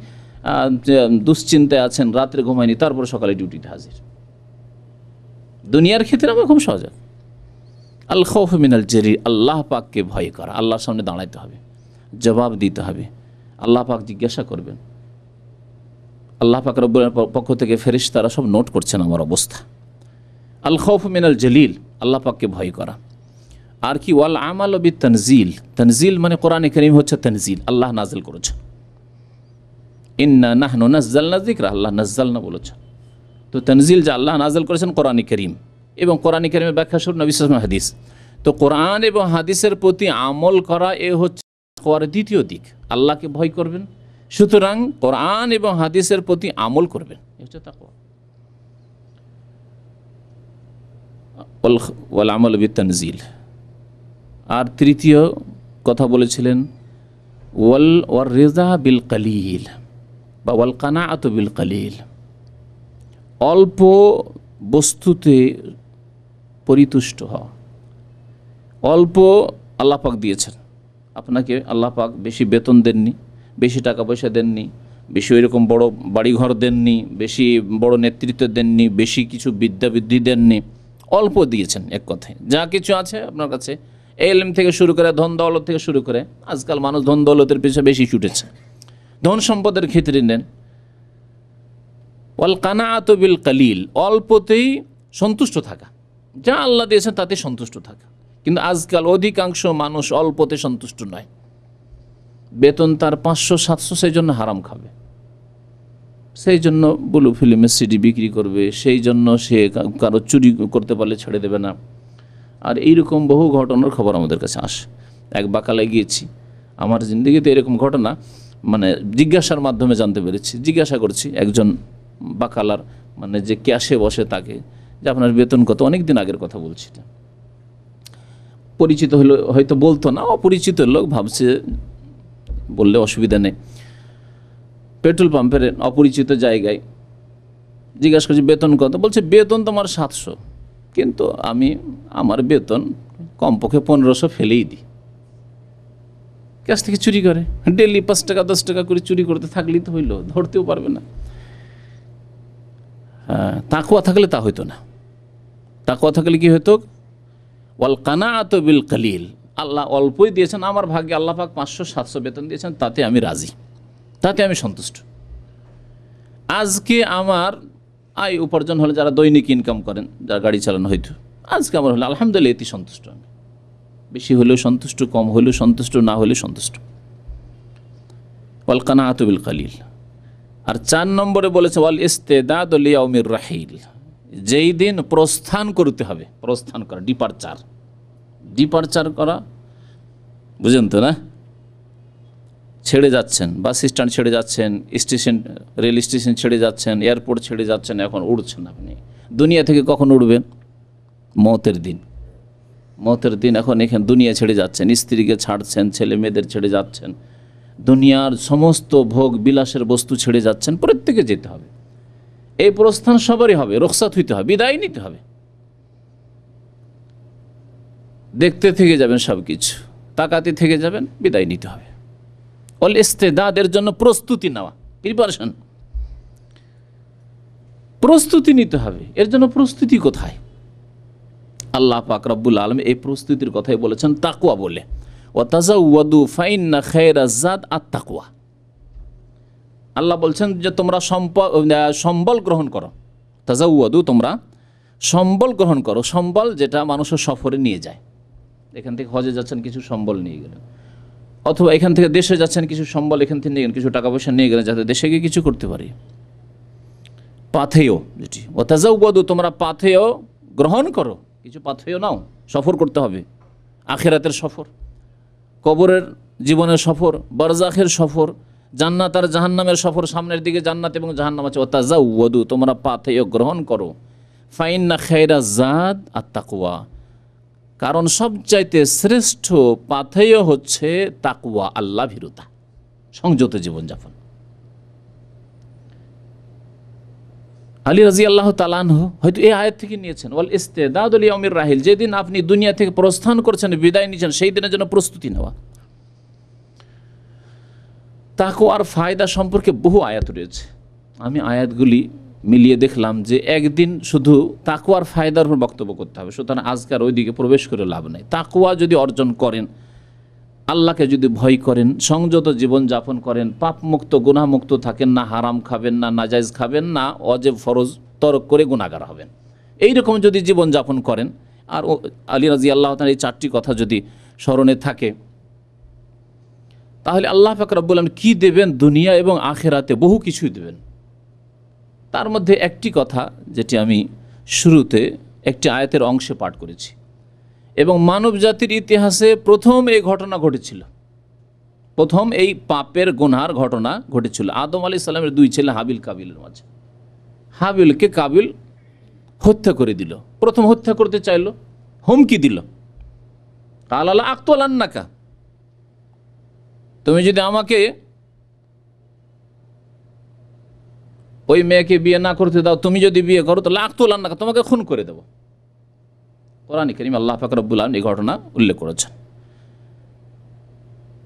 দুশ্চিন্তায় আছেন, রাত্রে ঘুমায়নি, তারপর সকালে ডিউটিতে হাজির। দুনিয়ার ক্ষেত্রে আমরা খুব সহজ। আল খাউফ মিনাল জলিল, আল্লাহ পাককে ভয় করা। আল্লাহর সামনে দাঁড়াইতে হবে, জবাব দিতে হবে, আল্লাহ পাক জিজ্ঞাসা করবেন। আল্লাহ পাক রব্বুল পক্ষ থেকে ফেরেশতারা সব নোট করছেন আমার অবস্থা। আল খাউফ মিনাল জলিল, আল্লাহ পাককে ভয় করা। আর কি? ওয়াল আমাল বিত তানজিল। তানজিল মানে কোরআনে কারীম হচ্ছে তানজিল, আল্লাহ নাজিল করেছেন। ইন্না নাহনু নাজ্জালনা যিকরা, আল্লাহ নাজ্জালনা বলেছেন। তো তানজিল যে আল্লাহ নাজিল করেছেন কোরআনে কারীম, এবং কোরআনে কারীমের ব্যাখ্যা স্বরূপ নবী সাল্লাল্লাহু আলাইহি ওয়াসাল্লাম হাদিস। তো কোরআন এবং হাদিসের প্রতি আমল করা এ হচ্ছে তাকওয়ার দ্বিতীয় দিক। আল্লাহকে ভয় করবেন, সুতরাং কোরআন এবং হাদিসের প্রতি আমল করবেন, এ হচ্ছে তাকওয়া। ওয়াল আমাল বিত তানজিল। আর তৃতীয় কথা বলেছিলেন ওয়াল রিজা বিল কালিল বা ওয়াল কানাআতু বিল কালিল। অল্প বস্তুতে পরিতুষ্ট হওয়া। অল্প আল্লাহ পাক দিয়েছেন আপনাকে, আল্লাহ পাক বেশি বেতন দেননি, বেশি টাকা পয়সা দেননি, বেশি ওইরকম বড় বাড়িঘর দেননি, বেশি বড় নেতৃত্ব দেননি, বেশি কিছু বিদ্যাবুদ্ধি দেননি, অল্প দিয়েছেন। এক কথায় যা কিছু আছে আপনার কাছে, এলম থেকে শুরু করে ধন দৌলত থেকে শুরু করে, আজকাল মানুষ ধন দৌলতের পিছনে বেশি ছুটেছে, ধন সম্পদের ক্ষেত্রে নেন। ওয়াল কানাআতু বিল কালিল, অল্পতেই সন্তুষ্ট থাকা, যা আল্লাহ দিয়েছেন তাতে সন্তুষ্ট থাকা। কিন্তু আজকাল অধিকাংশ মানুষ অল্পতে সন্তুষ্ট নয়। বেতন তার 500-700, সেই জন্য হারাম খাবে, সেই জন্য ব্লু ফিল্মের সিডি বিক্রি করবে, সেই জন্য সে কারো চুরি করতে পারলে ছেড়ে দেবে না। আর এইরকম বহু ঘটনার খবর আমাদের কাছে আসে। এক বাকালায় গিয়েছি, আমার জিন্দগিতে এরকম ঘটনা মানে জিজ্ঞাসার মাধ্যমে জানতে পেরেছি। জিজ্ঞাসা করছি একজন বাকালার, মানে যে ক্যাশে বসে তাকে, যে আপনার বেতন কত? অনেক দিন আগের কথা বলছি। পরিচিত হলো হয়তো বলতো না, অপরিচিত লোক, ভাবছে বললে অসুবিধা নেই। পেট্রোল পাম্পের অপরিচিত জায়গায় জিজ্ঞাসা করছি বেতন কত? বলছে বেতন তোমার 700, কিন্তু আমার বেতন কমপক্ষে 1500 ফেলেই দিই। কাছ থেকে চুরি করে, ডেলি 5 টাকা 10 টাকা করে চুরি করতে থাকলেই তো হইলো, ধরতেও পারবে না। হ্যাঁ, তাকওয়া থাকলে তা হইতো না। তাকওয়া থাকলে কি হতো? ওয়াল কানাআতু বিল কালিল, আল্লাহ অল্পই দিয়েছেন, আমার ভাগ্যে আল্লাহ পাক 500-700 বেতন দিয়েছেন, তাতে আমি রাজি, তাতে আমি সন্তুষ্ট। আজকে আমার আয় উপার্জন হলে, যারা দৈনিক ইনকাম করেন, যারা গাড়ি চালানো হয়তো, আজকে আমার হলে আলহামদুলিল্লাহ এতে সন্তুষ্ট আমি। বেশি হলেও সন্তুষ্ট, কম হলেও সন্তুষ্ট, না হলে সন্তুষ্ট। ওয়াল কানাআতু বিল কালিল। আর 4 নম্বরে বলেছে ওয়াল ইস্তিদাদু লিয়াউমির রাহিল, যেই দিন প্রস্থান করতে হবে, প্রস্থান করা, ডিপারচার করা, বুঝেন তো না? ছেড়ে যাচ্ছেন, বাস স্ট্যান্ড ছেড়ে যাচ্ছেন, স্টেশন, রেল স্টেশন ছেড়ে যাচ্ছেন, এয়ারপোর্ট ছেড়ে যাচ্ছেন, এখন উড়ছেন আপনি। দুনিয়া থেকে কখন উড়বেন? মওতের দিন। মওতের দিন এখন এখানে দুনিয়া ছেড়ে যাচ্ছেন, স্ত্রীকে ছাড়ছেন, ছেলে মেয়েদের ছেড়ে যাচ্ছেন, দুনিয়ার সমস্ত ভোগ বিলাসের বস্তু ছেড়ে যাচ্ছেন, প্রত্যেকে যেতে হবে। এই প্রস্থান সবারই হবে, রুখসাত হইতে হবে, বিদায় নিতে হবে। দেখতে থেকে যাবেন সব কিছু, তাকাতে থেকে যাবেন, বিদায় নিতে হবে। অল ইস্তেদাদের জন্য প্রস্তুতি নেওয়া, প্রিপারেশন, প্রস্তুতি নিতে হবে। এর জন্য প্রস্তুতি কোথায়? আল্লাহ পাক রব্বুল আলামিন এই প্রস্তুতির কথাই বলেছেন তাকওয়া বলে। ওয়া তাযাওয়াদু ফাইন্না খায়রাজ যাদ আত-তাকওয়া। আল্লাহ বলছেন যে তোমরা সম্বল গ্রহণ করো। তাযাওয়াদু, তোমরা সম্বল গ্রহণ করো। সম্বল যেটা মানুষের সফরে নিয়ে যায়, এখান থেকে হজে যাচ্ছেন, কিছু সম্বল নিয়ে গেলেন, অথবা এখান থেকে দেশে যাচ্ছেন, কিছু সম্বল এখান থেকে নিয়ে গেলেন, কিছু টাকা পয়সা নিয়ে গেলেন, যাতে দেশে গিয়ে কিছু করতে পারি। পাথেয়, যেটি ওয়া তাযাওয়াদু, তোমরা পাথেয় গ্রহণ করো, কিছু পাথেয় নাও, সফর করতে হবে। আখিরাতের সফর, কবরের জীবনের সফর, বারজাখের সফর, জান্নাত আর জাহান্নামের সফর, সামনের দিকে জান্নাত এবং জাহান্নাম আছে। ওয়া তাযাওয়াদু, তোমরা পাথেয় গ্রহণ করো। ফাইন্না খায়রাজ যাদ আত-তাকওয়া, কারণ সবচাইতে শ্রেষ্ঠ পাথেয় হচ্ছে তাকওয়া, আল্লাহ ভীরুতা, সংযত জীবনযাপন। আলী রাদিয়াল্লাহু তাআলা আনহু হয়তো এই আয়াত থেকে নিয়েছেন, ওয়াল ইস্তিদাদু লিয়াউমির রাহিল, যেদিন আপনি দুনিয়া থেকে প্রস্থান করছেন, বিদায় নিচ্ছেন, সেই দিনের জন্য প্রস্তুতি নেওয়া। তাকওয়ার ফায়দা সম্পর্কে বহু আয়াত রয়েছে। আমি আয়াতগুলি মিলিয়ে দেখলাম যে একদিন শুধু তাকওয়ার ফায়দার উপর বক্তব্য করতে হবে, সুতরাং আজকার ওই দিকে প্রবেশ করে লাভ নেই। তাকওয়া যদি অর্জন করেন, আল্লাহকে যদি ভয় করেন, সংযত জীবন যাপন করেন, পাপমুক্ত গুনাহমুক্ত থাকেন, না হারাম খাবেন, না নাজায়েজ খাবেন, না অজেব ফরজ তরক করে গুনাহগার হবেন, এইরকম যদি জীবন যাপন করেন, আর আলী রাদিয়াল্লাহু তাআলা এই 4টি কথা যদি স্মরণে থাকে, তাহলে আল্লাহ পাক রব্বুল আলামিন কি দেবেন? দুনিয়া এবং আখিরাতে বহু কিছুই দেবেন। তার মধ্যে একটি কথা, যেটি আমি শুরুতে একটি আয়াতের অংশে পাঠ করেছি, এবং মানব জাতির ইতিহাসে প্রথম এই ঘটনা ঘটেছিল, প্রথম এই পাপের গুনার ঘটনা ঘটেছিল আদম আলাইহিস সালামের 2 ছেলে হাবিল কাবিলের মাঝে। হাবিলকে কাবিল হত্যা করে দিল, প্রথম হত্যা করতে চাইল, হুমকি দিল, কালা লা আকতুলান্নাকা, তুমি যদি আমাকে ওই মেয়েকে বিয়ে না করতে দাও, তুমি যদি বিয়ে করো তো লাকতুলান্নাকা, তোমাকে খুন করে দেব। কোরআন কারীম আল্লাহ পাক রব্বুল আলামিন এই ঘটনা উল্লেখ করেছেন।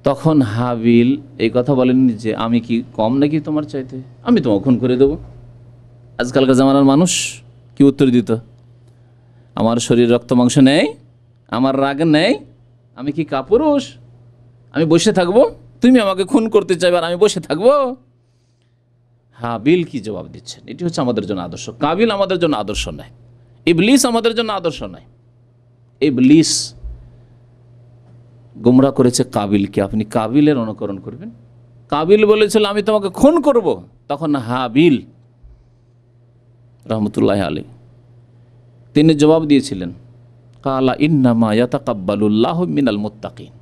তখন হাবিল এই কথা বলেননি যে আমি কি কম নাকি তোমার চাইতে, আমি তোমাকে খুন করে দেবো। আজকালকার জামানার মানুষ কি উত্তর দিত? আমার শরীর রক্ত মাংস নেই, আমার রাগ নেই, আমি কি কাপুরুষ, আমি বসে থাকবো? তুমি আমাকে খুন করতে চাইবে আর আমি বসে থাকবো? হাবিল কি জবাব দিচ্ছেন? এটি হচ্ছে আমাদের জন্য আদর্শ। কাবিল আমাদের জন্য আদর্শ নয়, ইবলিস আমাদের জন্য আদর্শ নয়। ইবলিস গুমরা করেছে কাবিলকে, আপনি কাবিলের অনুকরণ করবেন? কাবিল বলেছিল আমি তোমাকে খুন করব, তখন হাবিল রহমতুল্লাহ আলাইহি তিনি জবাব দিয়েছিলেন কালা ইন্নামা ইয়াতাকাব্বালুল্লাহু মিনাল মুত্তাকিন।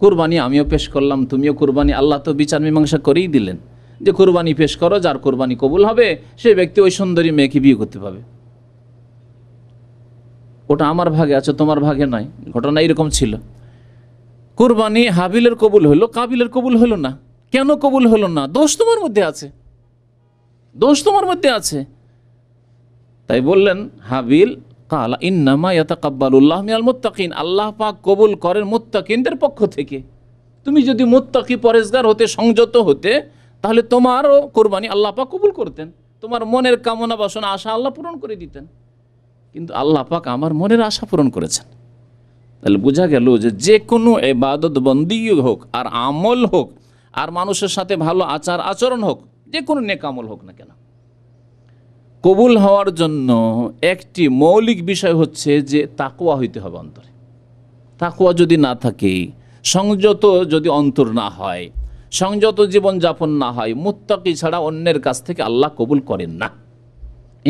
কুরবানি আমিও পেশ করলাম, তুমিও কুরবানি, আল্লাহ তো বিচার মীমাংসা করেই দিলেন যে কুরবানি পেশ করো, যার কুরবানি কবুল হবে সেই ব্যক্তি ওই সুন্দরী মেয়েকে বিয়ে করতে পাবে। ওটা আমার ভাগে আছে, তোমার ভাগে নয়। ঘটনা এরকম ছিল। কুরবানি হাবিলের কবুল হলো, কাবিলের কবুল হলো না। কেন কবুল হলো না? দোষ তোমার মধ্যে আছে, দোষ তোমার মধ্যে আছে। তাই বললেন হাবিল কালা ইন্নামা ইয়াতাকাব্বালুল্লাহু মিনাল মুত্তাকিন, আল্লাহ পাক কবুল করেন মুত্তাকিনদের পক্ষ থেকে। তুমি যদি মুত্তাকি পরেজগার হতে, সংযত হতে, তাহলে তোমারও কুরবানি আল্লাহ পাক কবুল করতেন, তোমার মনের কামনা বাসনা আশা আল্লাহ পূরণ করে দিতেন। কিন্তু আল্লাহ পাক আমার মনের আশা পূরণ করেছেন। তাহলে বোঝা গেল যে যে কোনো ইবাদত বন্দি হোক আর আমল হোক আর মানুষের সাথে ভালো আচার আচরণ হোক, যে কোনো নেক আমল হোক না কেন, কবুল হওয়ার জন্য একটি মৌলিক বিষয় হচ্ছে যে তাকওয়া হইতে হবে অন্তরে। তাকওয়া যদি না থাকে, সংযত যদি অন্তর না হয়, সংযত জীবনযাপন না হয়, মুত্তাকি ছাড়া অন্যের কাছ থেকে আল্লাহ কবুল করেন না।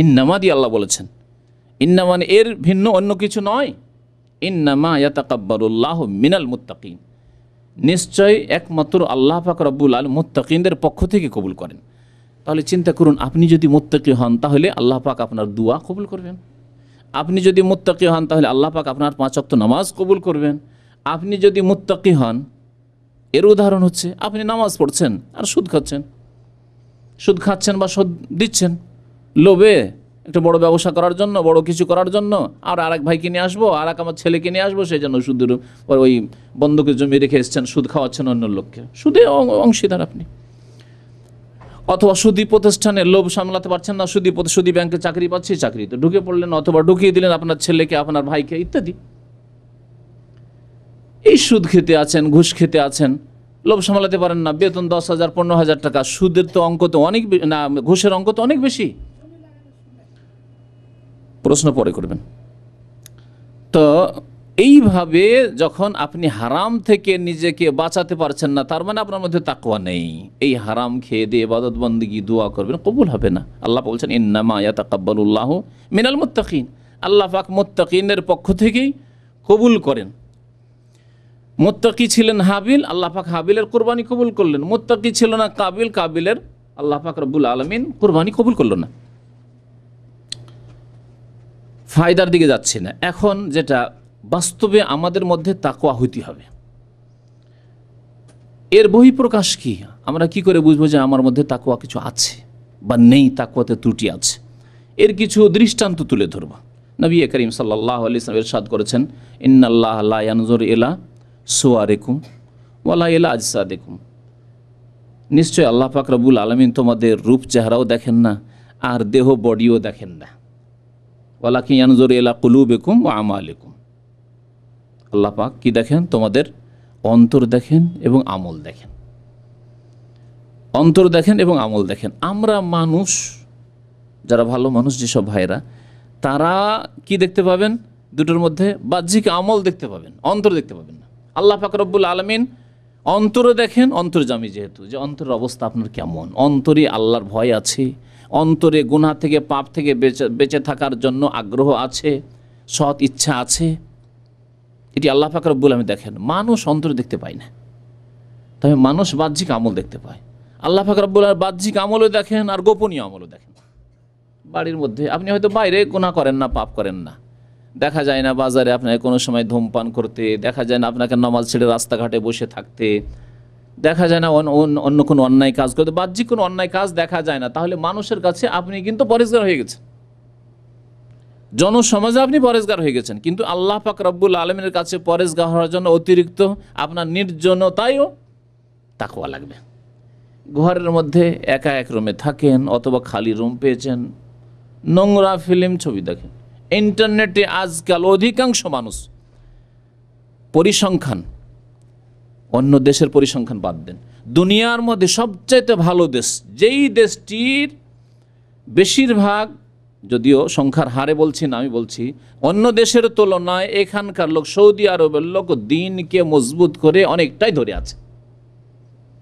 ইন্নামা দিয়ে আল্লাহ বলেছেন, ইন্না মানে এর ভিন্ন অন্য কিছু নয়। ইন্নামা ইয়াতাকাব্বালুল্লাহু মিনাল মুত্তাকিন, নিশ্চয় একমাত্র আল্লাহ পাক রব্বুল আলামিন মুত্তাকিনদের পক্ষ থেকে কবুল করেন। তাহলে চিন্তা করুন, আপনি যদি মুত্তাকি হন তাহলে আল্লাহ পাক আপনার দোয়া কবুল করবেন। আপনি যদি মুত্তাকি হন তাহলে আল্লাহ পাক আপনার 5 ওয়াক্ত নামাজ কবুল করবেন। আপনি যদি মুত্তাকি হন, এর উদাহরণ হচ্ছে আপনি নামাজ পড়ছেন আর সুদ খাচ্ছেন বা সুদ দিচ্ছেন লোভে, একটা বড় ব্যবসা করার জন্য, বড় কিছু করার জন্য, আর আরেক ভাইকে নিয়ে আসবো, আর এক আমার ছেলেকে নিয়ে আসবো, সেই জন্য সুদের ওই বন্ধকে জমি রেখে এসছেন, সুদ খাওয়াচ্ছেন অন্য লোককে, সুদে অংশীদার আপনি। অথবা সুদী প্রতিষ্ঠানে লোভ সামলাতে পারছেন না, সুদী ব্যাংকে চাকরি পাচ্ছি, চাকরিতে ঢুকে পড়লেন, অথবা ঢুকিয়ে দিলেন আপনার ছেলেকে, আপনার ভাইকে ইত্যাদি। এই সুদ খেতে আছেন, ঘুষ খেতে আছেন, লোভ সামলাতে পারেন না, বেতন 10,000 15,000 টাকা, সুদের তো অঙ্ক তো অনেক না, ঘুষের অঙ্ক তো অনেক বেশি। প্রশ্ন পরে করবেন। তো এইভাবে যখন আপনি হারাম থেকে নিজেকে বাঁচাতে পারছেন না, তার মানে আপনার মধ্যে তাকওয়া নেই। এই হারাম খেয়ে দিয়ে ইবাদত বন্দেগী দোয়া করবেন, কবুল হবে না। আল্লাহ বলছেন ইন্নামা ইয়াতাকাব্বালুল্লাহু মিনাল মুত্তাকিন, আল্লাহ পাক মুত্তাকিনের পক্ষ থেকেই কবুল করেন। মুত্তাকি ছিলেন হাবিল, আল্লাহ পাক হাবিলের কুরবানি কবুল করলেন। মুত্তাকি ছিল না কাবিল, কাবিলের আল্লাহ পাক রব্বুল আলামিন কুরবানি কবুল করল না। ফায়দার দিকে যাচ্ছে না। এখন যেটা বাস্তবে আমাদের মধ্যে তাকওয়া হইতে হবে, এর বহিঃপ্রকাশ কি? আমরা কি করে বুঝবো যে আমার মধ্যে তাকওয়া কিছু আছে বা নেই, তাকওয়াতে ত্রুটি আছে? এর কিছু দৃষ্টান্ত তুলে ধরব। নবী করিম সাল্লাল্লাহু আলাইহি ওয়াসাল্লাম ইরশাদ করেছেন, ইন্নাল্লাহ লা ইয়ানজুরু ইলা সুওয়ারিকুম ওয়ালা ইলা আজসাদিকুম, নিশ্চয় আল্লাহ পাক রব্বুল আলামিন তোমাদের রূপ চেহারাও দেখেন না আর দেহ বডিও দেখেন না। ওয়ালাকিন ইয়ানজুরু ইলা কুলুবিকুম ওয়া আমালিকুম, আল্লাহ পাক কি দেখেন? তোমাদের অন্তর দেখেন এবং আমল দেখেন। অন্তর দেখেন এবং আমল দেখেন। আমরা মানুষ, যারা ভালো মানুষ, যেসব ভাইরা, তারা কি দেখতে পাবেন? দুটোর মধ্যে বাহ্যিক আমল দেখতে পাবেন, অন্তর দেখতে পাবেন না। আল্লাহ পাক রব্বুল আলামিন অন্তরে দেখেন, অন্তর্যামী যেহেতু, যে অন্তরের অবস্থা আপনার কেমন, অন্তরে আল্লাহর ভয় আছে, অন্তরে গুনাহ থেকে পাপ থেকে বেঁচে থাকার জন্য আগ্রহ আছে, সৎ ইচ্ছা আছে, এটি আল্লাহ পাক রব্বুল আলামিন দেখেন। মানুষ অন্তরে দেখতে পায় না, তবে মানুষ বাহ্যিক আমল দেখতে পায়। আল্লাহ পাক রব্বুল আলামিন বাহ্যিক আমলও দেখেন আর গোপনীয় আমলও দেখেন। বাড়ির মধ্যে আপনি হয়তো বাইরে গুনাহ করেন না, পাপ করেন না, দেখা যায় না বাজারে আপনাকে কোনো সময় ধূমপান করতে, দেখা যায় না আপনাকে নামাজ ছেড়ে রাস্তাঘাটে বসে থাকতে, দেখা যায় না অন্য কোনো অন্যায় কাজ করতে, বাহ্যিক কোনো অন্যায় কাজ দেখা যায় না, তাহলে মানুষের কাছে আপনি কিন্তু পরেজগার হয়ে গেছেন। জনসমাজে আপনি পরেজগার হয়ে গেছেন, কিন্তু আল্লাহ পাক রব্বুল আলমিনের কাছে পরেজগার হওয়ার জন্য অতিরিক্ত আপনার নির্জনতায়ও তাকওয়া লাগবে। ঘরের মধ্যে একা এক রুমে থাকেন অথবা খালি রুম পেয়েছেন, নোংরা ফিল্ম ছবি দেখেন। ইন্টারনেটে আজকাল অধিকাংশ মানুষ, পরিসংখ্যান, অন্য দেশের পরিসংখ্যান বাদ দেন, দুনিয়ার মধ্যে সবচাইতে ভালো দেশ, যেই দেশটির বেশিরভাগ, যদিও সংখ্যার হারে বলছি না, আমি বলছি অন্য দেশের তুলনায় এখানকার লোক, সৌদি আরবের লোক দিনকে মজবুত করে অনেকটাই ধরে আছে।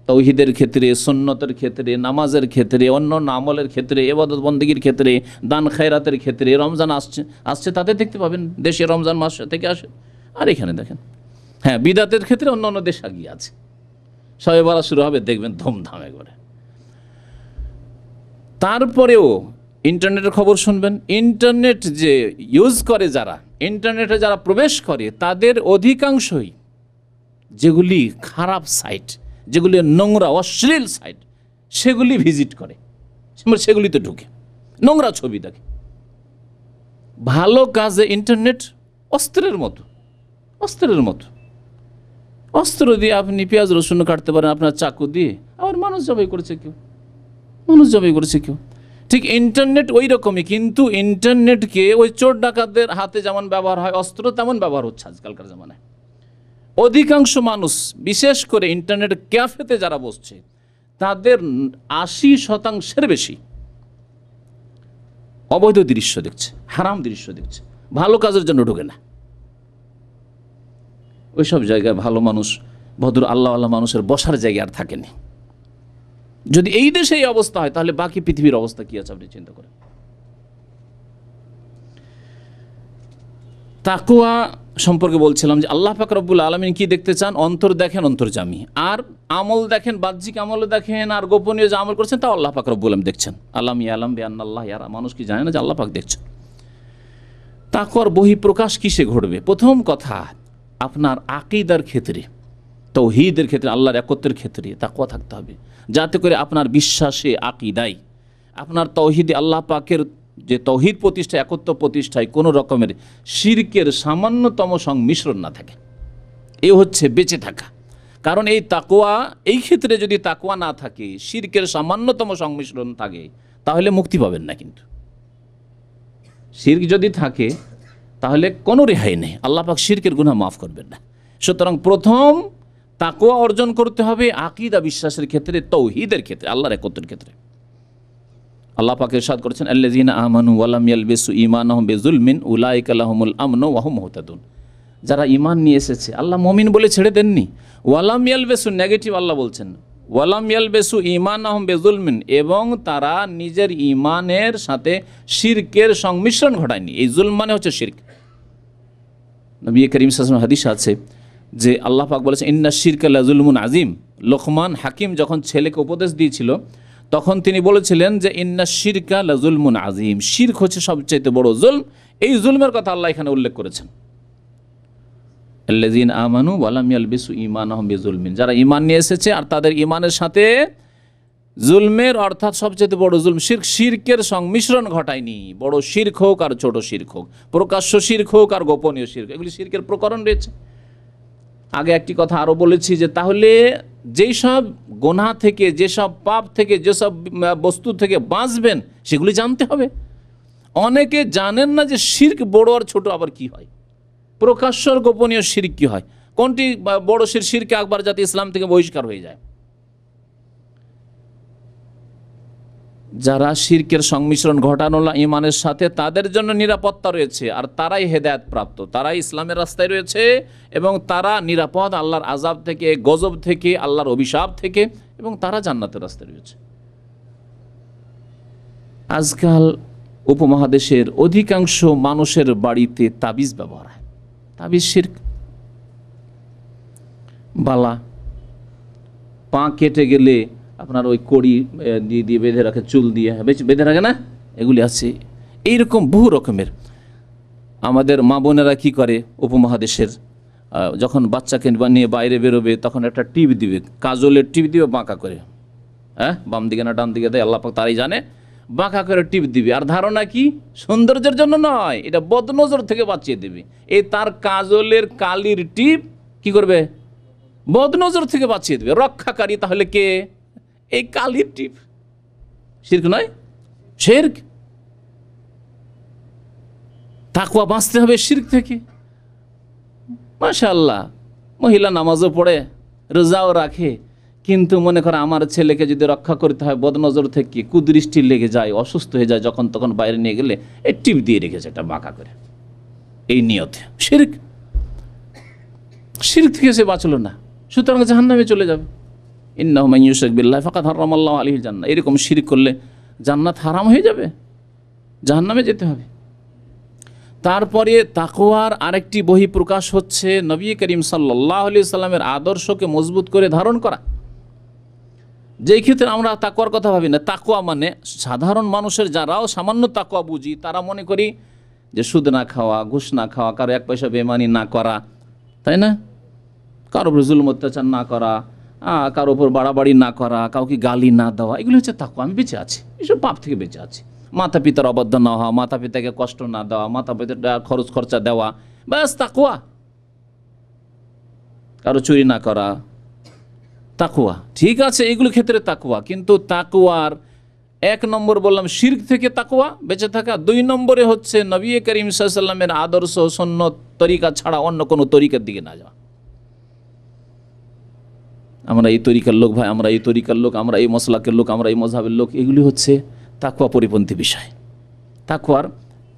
তাওহীদের ক্ষেত্রে, সুন্নতের ক্ষেত্রে, নামাজের ক্ষেত্রে, অন্য আমলের ক্ষেত্রে, ইবাদত বন্দেগীর ক্ষেত্রে, দান খায়রাতের ক্ষেত্রে। রমজান আসছে তাতে দেখতে পাবেন দেশে রমজান মাস থেকে আসে। আর এখানে দেখেন, হ্যাঁ, বিদাতের ক্ষেত্রে অন্য অন্য দেশ আগিয়ে আছে। শবে বরাত শুরু হবে, দেখবেন ধুমধাম একবারে। তারপরেও ইন্টারনেটের খবর শুনবেন, ইন্টারনেট যে ইউজ করে, যারা ইন্টারনেটে যারা প্রবেশ করে, তাদের অধিকাংশই যেগুলি খারাপ সাইট, যেগুলি নোংরা অশ্লীল সাইট, সেগুলি ভিজিট করে, সেগুলিতে ঢুকে নোংরা ছবি দেখে। ভালো কাজে ইন্টারনেট অস্ত্রের মতো, অস্ত্রের মতো। অস্ত্র দিয়ে আপনি পেঁয়াজ রসুন কাটতে পারেন আপনার চাকু দিয়ে, আবার মানুষ জবাই করেছে কেউ, মানুষ জবাই করেছে কেউ। ঠিক ইন্টারনেট ওই রকমই, কিন্তু ইন্টারনেটকে ওই চোর ডাকাতদের হাতে যেমন ব্যবহার হয় অস্ত্র, তেমন ব্যবহার হচ্ছে আজকালকার জামানায়। অধিকাংশ মানুষ, বিশেষ করে ইন্টারনেট ক্যাফেতে যারা বসছে, তাদের 80% বেশি অবৈধ দৃশ্য দেখছে, হারাম দৃশ্য দেখছে, ভালো কাজের জন্য ঢোকে না। ওইসব জায়গায় ভালো মানুষ, ভদ্র আল্লাহওয়ালা মানুষের বসার জায়গা আর থাকেনি। যদি এই দেশে এই অবস্থা হয়, তাহলে বাকি পৃথিবীর অবস্থা কি আছে আপনি চিন্তা করেন। তাকওয়া সম্পর্কে বলছিলাম যে আল্লাহ পাক রব্বুল আলামিন কি দেখতে চান? অন্তর দেখেন, অন্তর্যামী, আর আমল দেখেন, বাহ্যিক আমল দেখেন, আর গোপনীয় যে আমল করছেন তাও আল্লাহ পাক রব্বুল আলামিন দেখছেন। আলাম ইয়ালাম বিআন্নাল্লাহ ইয়ারা, মানুষ কি জানে না যে আল্লাহ পাক দেখছেন? তাকওয়ার বহিঃপ্রকাশ কিসে ঘটবে? প্রথম কথা, আপনার আকীদার ক্ষেত্রে, তাওহীদের ক্ষেত্রে, আল্লাহর একত্বের ক্ষেত্রে তাকওয়া থাকতে হবে, যাতে করে আপনার বিশ্বাসে, আকীদায়, আপনার তাওহীদে, আল্লাহ পাকের যে তাওহীদ প্রতিষ্ঠা, একত্ব প্রতিষ্ঠায় কোনো রকমের শিরকের সামান্যতম সংমিশ্রণ না থাকে। এই হচ্ছে বেঁচে থাকা। কারণ এই তাকওয়া, এই ক্ষেত্রে যদি তাকওয়া না থাকে, শিরকের সামান্যতম সংমিশ্রণ থাকে, তাহলে মুক্তি পাবেন না। কিন্তু শিরক যদি থাকে তাহলে কোনো রেহাই নেই, আল্লাহ পাক শিরকের গুনাহ মাফ করবেন না। সুতরাং প্রথম তাকওয়া অর্জন করতে হবে আকীদা, বিশ্বাসের ক্ষেত্রে, তাওহীদের ক্ষেত্রে, আল্লাহর একত্বের ক্ষেত্রে। আল্লাহ পাক ইরশাদ করেছেন, আল্লাযীনা আমানু ওয়া লাম ইয়ালবিসু ঈমানাহুম বিযুলমিন উলাইকা লাহুমুল আমনু ওয়া হুম মুহতাদুন। যারা ঈমান নিয়ে এসেছে, আল্লাহ মুমিন বলে ছেড়ে দেননি। ওয়া লাম ইয়ালবিসু, নেগেটিভ আল্লাহ বলছেন, ওয়া লাম ইয়ালবিসু ঈমানাহুম বিযুলমিন, এবং তারা নিজের ঈমানের সাথে শিরকের সংমিশ্রণ ঘটায়নি। এই জুলম মানে হচ্ছে শিরক। নবী করিম সাল্লাল্লাহু আলাইহি ওয়াসাল্লাম হাদিস আছে যে আল্লাহ পাক বলেছেন, ইন্না শিরকা লাযুলমুন আযীম। লোকমান হাকিম যখন ছেলেকে উপদেশ দিয়েছিল, তখন তিনি বলেছিলেন যে ইন্না শিরকা লাযুলমুন আযীম, শিরক হচ্ছে সবচেয়ে বড় জুলম। এই জুলমের কথা আল্লাহ এখানে উল্লেখ করেছেন, আল্লাযীনা আমানু ওয়া লাম ইয়ালবিসু ঈমানাহুম বিযুলমিন, যারা ঈমান নিয়ে এসেছে আর তাদের ঈমানের সাথে জুলমের, অর্থাৎ সবচেয়ে বড় জুলম শিরক, শিরকের সংমিশ্রণ ঘটায়নি। বড় শিরক হোক আর ছোট শিরক হোক, প্রকাশ্য শিরক হোক আর গোপনীয় শিরক, এগুলি শিরকের প্রকরণ রয়েছে। আগে একটি কথা আরও বলেছি যে তাহলে যেই সব গুনাহ থেকে, যেসব পাপ থেকে, যেসব বস্তু থেকে বাঁচবেন, সেগুলি জানতে হবে। অনেকে জানেন না যে শিরক বড় আর ছোট আবার কি হয়, প্রকাশ্য আর গোপনীয় শিরক কি হয়, কোনটি বড় শিরকে আকবার, যাতে ইসলাম থেকে বহিষ্কার হয়ে যায়। যারা শিরকের সংমিশ্রণ ঘটানো ঈমানের সাথে, তাদের জন্য নিরাপত্তা রয়েছে, আর তারাই হেদায়েত প্রাপ্ত, তারাই ইসলামের রাস্তায় রয়েছে, এবং তারা নিরাপদ আল্লাহর আযাব থেকে, গজব থেকে, আল্লাহর অভিশাপ থেকে, এবং তারা জান্নাতের রাস্তায় রয়েছে। আজকাল উপমহাদেশের অধিকাংশ মানুষের বাড়িতে তাবিজ ব্যবহার হয়। তাবিজ শিরক। বালা, পা কেটে গেলে আপনার ওই কড়ি দিয়ে বেঁধে রাখে, চুল দিয়ে বেঁধে রাখে না, এগুলি আছে। এইরকম বহু রকমের। আমাদের মা বোনেরা কী করে, উপমহাদেশের, যখন বাচ্চাকে নিয়ে বাইরে বেরোবে, তখন একটা টিপ দিবে, কাজলের টিপ দিবে বাঁকা করে, হ্যাঁ, বাম দিকে না ডান দিকে দেয়, আল্লাহ পাক তারাই জানে। বাঁকা করে টিপ দিবে। আর ধারণা কি? সৌন্দর্যের জন্য নয়, এটা বদনজর থেকে বাঁচিয়ে দেবে। এই তার কাজলের কালির টিপ কি করবে? বদনজর থেকে বাঁচিয়ে দেবে। রক্ষাকারী তাহলে কে? এই কালির টিপ। শিরক নয়, শিরক। তাকওয়া বাঁচতে হবে শিরক থেকে। মাশাআল্লাহ, মহিলা নামাজও পড়ে, রোজাও রাখে, কিন্তু মনে করে আমার ছেলেকে যদি রক্ষা করতে হয় বদনজর থেকে, কুদৃষ্টি লেগে যায়, অসুস্থ হয়ে যায়, যখন তখন বাইরে নিয়ে গেলে এই টিপ দিয়ে রেখেছে এটা বাঁকা করে, এই নিয়তে। শিরক, শিরক থেকে সে বাঁচলো না, সুতরাং জাহান্নামে চলে যাবে। ইন্নাহু মান ইউশরিক বিল্লাহি ফাকাদ হারামাল্লাহু আলাইহিল জান্নাহ। এরকম শিরক করলে জান্নাত হারাম হয়ে যাবে, জাহান্নামে যেতে হবে। তারপরে তাকওয়ার আরেকটি বহিঃপ্রকাশ হচ্ছে নবী করিম সাল্লাল্লাহু আলাইহি সাল্লামের আদর্শকে মজবুত করে ধারণ করা। যেই ক্ষেত্রে আমরা তাকওয়ার কথা ভাবি না, তাকওয়া মানে সাধারণ মানুষের যারাও সামান্য তাকওয়া বুঝি তারা মনে করি যে সুদ না খাওয়া, ঘুষ না খাওয়া, কারো এক পয়সা বেমানি না করা, তাই না? কারো উপর জুলুম অত্যাচার না করা, কারো উপর বাড়াবাড়ি না করা, কাউকে গালি না দেওয়া, এগুলো হচ্ছে তাকওয়া। আমি বেঁচে আছি, এসব পাপ থেকে বেঁচে আছি। মাতা পিতার অবাধ্য না হওয়া, মাতা পিতাকে কষ্ট না দেওয়া, মাতা পিতার খরচ খরচা দেওয়া, ব্যাস তাকওয়া। কারো চুরি না করা, তাকওয়া। ঠিক আছে, এগুলো ক্ষেত্রে তাকওয়া। কিন্তু তাকওয়ার 1 নম্বর বললাম শিরক থেকে তাকওয়া বেঁচে থাকা। 2 নম্বরে হচ্ছে নবী করিম সাল্লাল্লাহু আলাইহি ওয়াসাল্লামের আদর্শ সুন্নত তরিকা ছাড়া অন্য কোনো তরিকার দিকে না যাওয়া। আমরা এই তরিকার লোক, ভাই আমরা এই তরিকার লোক, আমরা এই মসলাকের লোক, আমরা এই মযহাবের লোক, এগুলি হচ্ছে তাকওয়া পরিপন্থী বিষয়, তাকওয়ার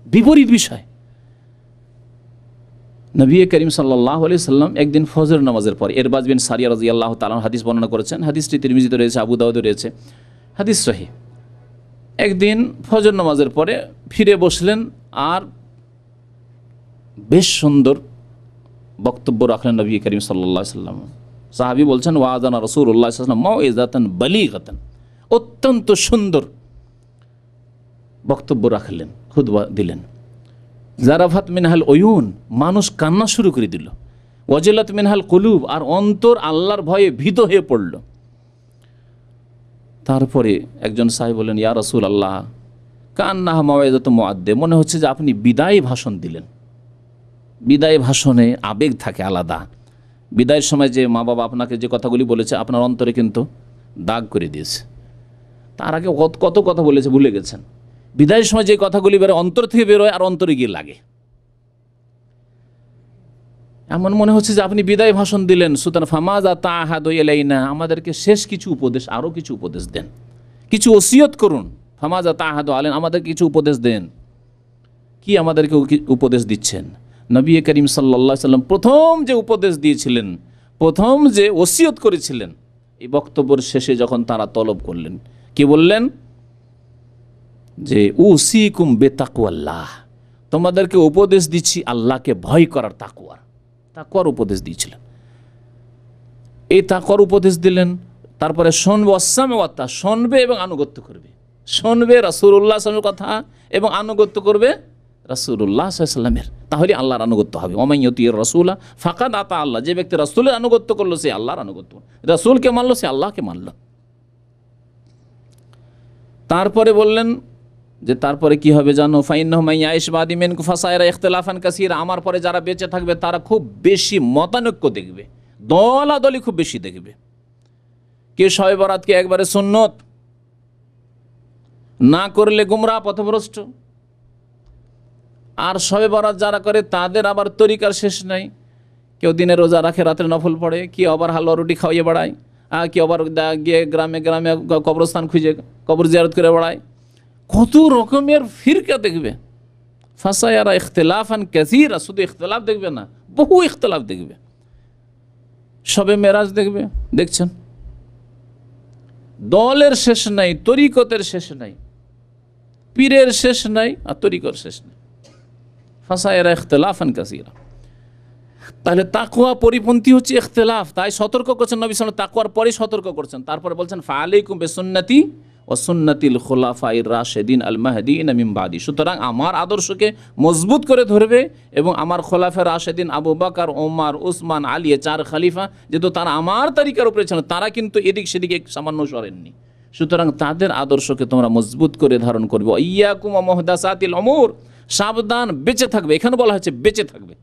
বিপরীত বিষয়। নবী করিম সাল্লাল্লাহু আলাইহি সাল্লাম একদিন ফজর নামাজের পর, ইরবাজ বিন সারিয়া রাদিয়াল্লাহু তাআলা হাদিস বর্ণনা করেছেন, হাদিসটি তিরমিজিতে রয়েছে, আবু দাউদে রয়েছে, হাদিস সহিহ। একদিন ফজর নামাজের পরে ফিরে বসলেন আর বেশ সুন্দর বক্তব্য রাখলেন নবী করিম সাল্লাল্লাহু আলাইহি সাল্লাম। সাহাবী বলছেন, ওয়াজানা রাসূলুল্লাহ সাল্লাল্লাহু আলাইহি ওয়াসাল্লাম মাউইযাতান বালিগাতান, অত্যন্ত সুন্দর বক্তব্য রাখলেন, খুতবা দিলেন। জারাফাত মিনহাল ওয়ুন, মানুষ কান্না শুরু করে দিল। ওয়াজিলাত মিনহাল কুলুব, আর অন্তর আল্লাহর ভয়ে ভীত হয়ে পড়ল। তারপরে একজন সাহেব বললেন, ইয়া রাসূলুল্লাহ কান্নাহা মাউইযাতু মুআদ্দে, মনে হচ্ছে যে আপনি বিদায় ভাষণ দিলেন। বিদায় ভাষণে আবেগ থাকে আলাদা। বিদায়ের সময় যে মা বাবা আপনাকে যে কথাগুলি বলেছে আপনার অন্তরে কিন্তু দাগ করে দিয়েছে। তার আগে কত কথা বলেছে ভুলে গেছেন। বিদায়ের সময় যে কথাগুলি বেরোয় অন্তর থেকে বেরোয় আর অন্তরে গিয়ে লাগে। এমন মনে হচ্ছে যে আপনি বিদায় ভাষণ দিলেন। সুতরাং ফামাযা তাআহাদু ইলাইনা, আমাদেরকে শেষ কিছু উপদেশ, আরও কিছু উপদেশ দেন, কিছু ওসিয়ত করুন। ফামাযা তাআহাদু আলাইনা, আমাদের কিছু উপদেশ দেন। কি আমাদেরকে উপদেশ দিচ্ছেন? নবী করিম সাল্লাল্লাহু আলাইহি সাল্লাম প্রথম যে উপদেশ দিয়েছিলেন, প্রথম যে ওসিয়ত করেছিলেন, এই বক্তব্যের শেষে যখন তারা তলব করলেন, কি বললেন? যে উসিকুম বিতাকওয়াল্লাহ, তোমাদেরকে উপদেশ দিচ্ছি আল্লাহকে ভয় করার, তাকওয়ার উপদেশ দিয়েছিলেন। এই তাকওয়ার উপদেশ দিলেন। তারপরে শুনবে, ওয়াসসামওয়াতা, শুনবে এবং আনুগত্য করবে। শুনবে রাসূলুল্লাহ সাল্লাল্লাহু আলাইহি ওয়াসাল্লামের কথা এবং আনুগত্য করবে রাসূলুল্লাহ সাল্লাল্লাহু আলাইহি ওয়াসাল্লামের। তাহলে আল্লাহর আনুগত্য হবে। ওয়া মান ইউতির রাসূলা ফাকাদ আতা আল্লাহ, যে ব্যক্তি রাসূলের আনুগত্য করলো সে আল্লাহর আনুগত্য, রাসূলকে মানলো সে আল্লাহকে মানলো। তারপরে বললেন যে তারপরে কি হবে জানো? ফাইন্নাহু মান ইয়াইশ বাদি মিনকুম ফাসায়ারা ইখতিলাফান কাসীরা, আমার পরে যারা বেঁচে থাকবে তারা খুব বেশি মতানৈক্য দেখবে, দলাদলি খুব বেশি দেখবে। কে শবে বরাতকে একবারে সুন্নত না করলে গুমরাহ পথভ্রষ্ট, আর শবে বরাত যারা করে তাদের আবার তরিকার শেষ নাই। কেউ দিনে রোজা রাখে, রাতের নফল পড়ে, কেউ আবার হালুয়া রুটি খাওয়িয়ে বেড়ায়, কেউ আবার গিয়ে গ্রামে গ্রামে কবরস্থান খুঁজে কবর জিয়ারত করে বেড়ায়। কত রকমের ফিরকা দেখবে। ফাসায়ারা ইখতিলাফান কাসীরা, শুধু ইখতিলাফ দেখবে না, বহু ইখতিলাফ দেখবে। শবে মেরাজ দেখবে, দেখছেন, দলের শেষ নাই, তরিকতের শেষ নাই, পীরের শেষ নাই আর তরিকর শেষ নাই। ফাসায়ারা ইখতিলাফান কাসীরা। তাহলে তাকওয়া পরিপন্থী হচ্ছে ইখতিলাফ। তাই সতর্ক করছেন নবী সাল্লাল্লাহু আলাইহি ওয়াসাল্লাম, তাকওয়ার পরে সতর্ক করছেন। তারপরে বলছেন ফাআলাইকুম বিসুন্নতি ওয়া সুন্নাতিল খুলাফায়ে রাশিদিন আল মাহদিয়িন মিন বাদি, সুতরাং আমার আদর্শকে মজবুত করে ধরবে এবং আমার খোলাফায়ে রাশিদিন আবু বকর, ওমর, উসমান, আলী, 4 খলিফা, যেহেতু তারা আমার তরিকার উপরে ছিলেন, তারা কিন্তু এদিক সেদিকে সামান্য সরেননি, সুতরাং তাদের আদর্শকে তোমরা মজবুত করে ধারণ করবে। ইয়াকুম ওয়া মুহদাসাতিল উমুর, সাবধান, বেঁচে থাকবে। এখানে বলা হচ্ছে বেঁচে থাকবে।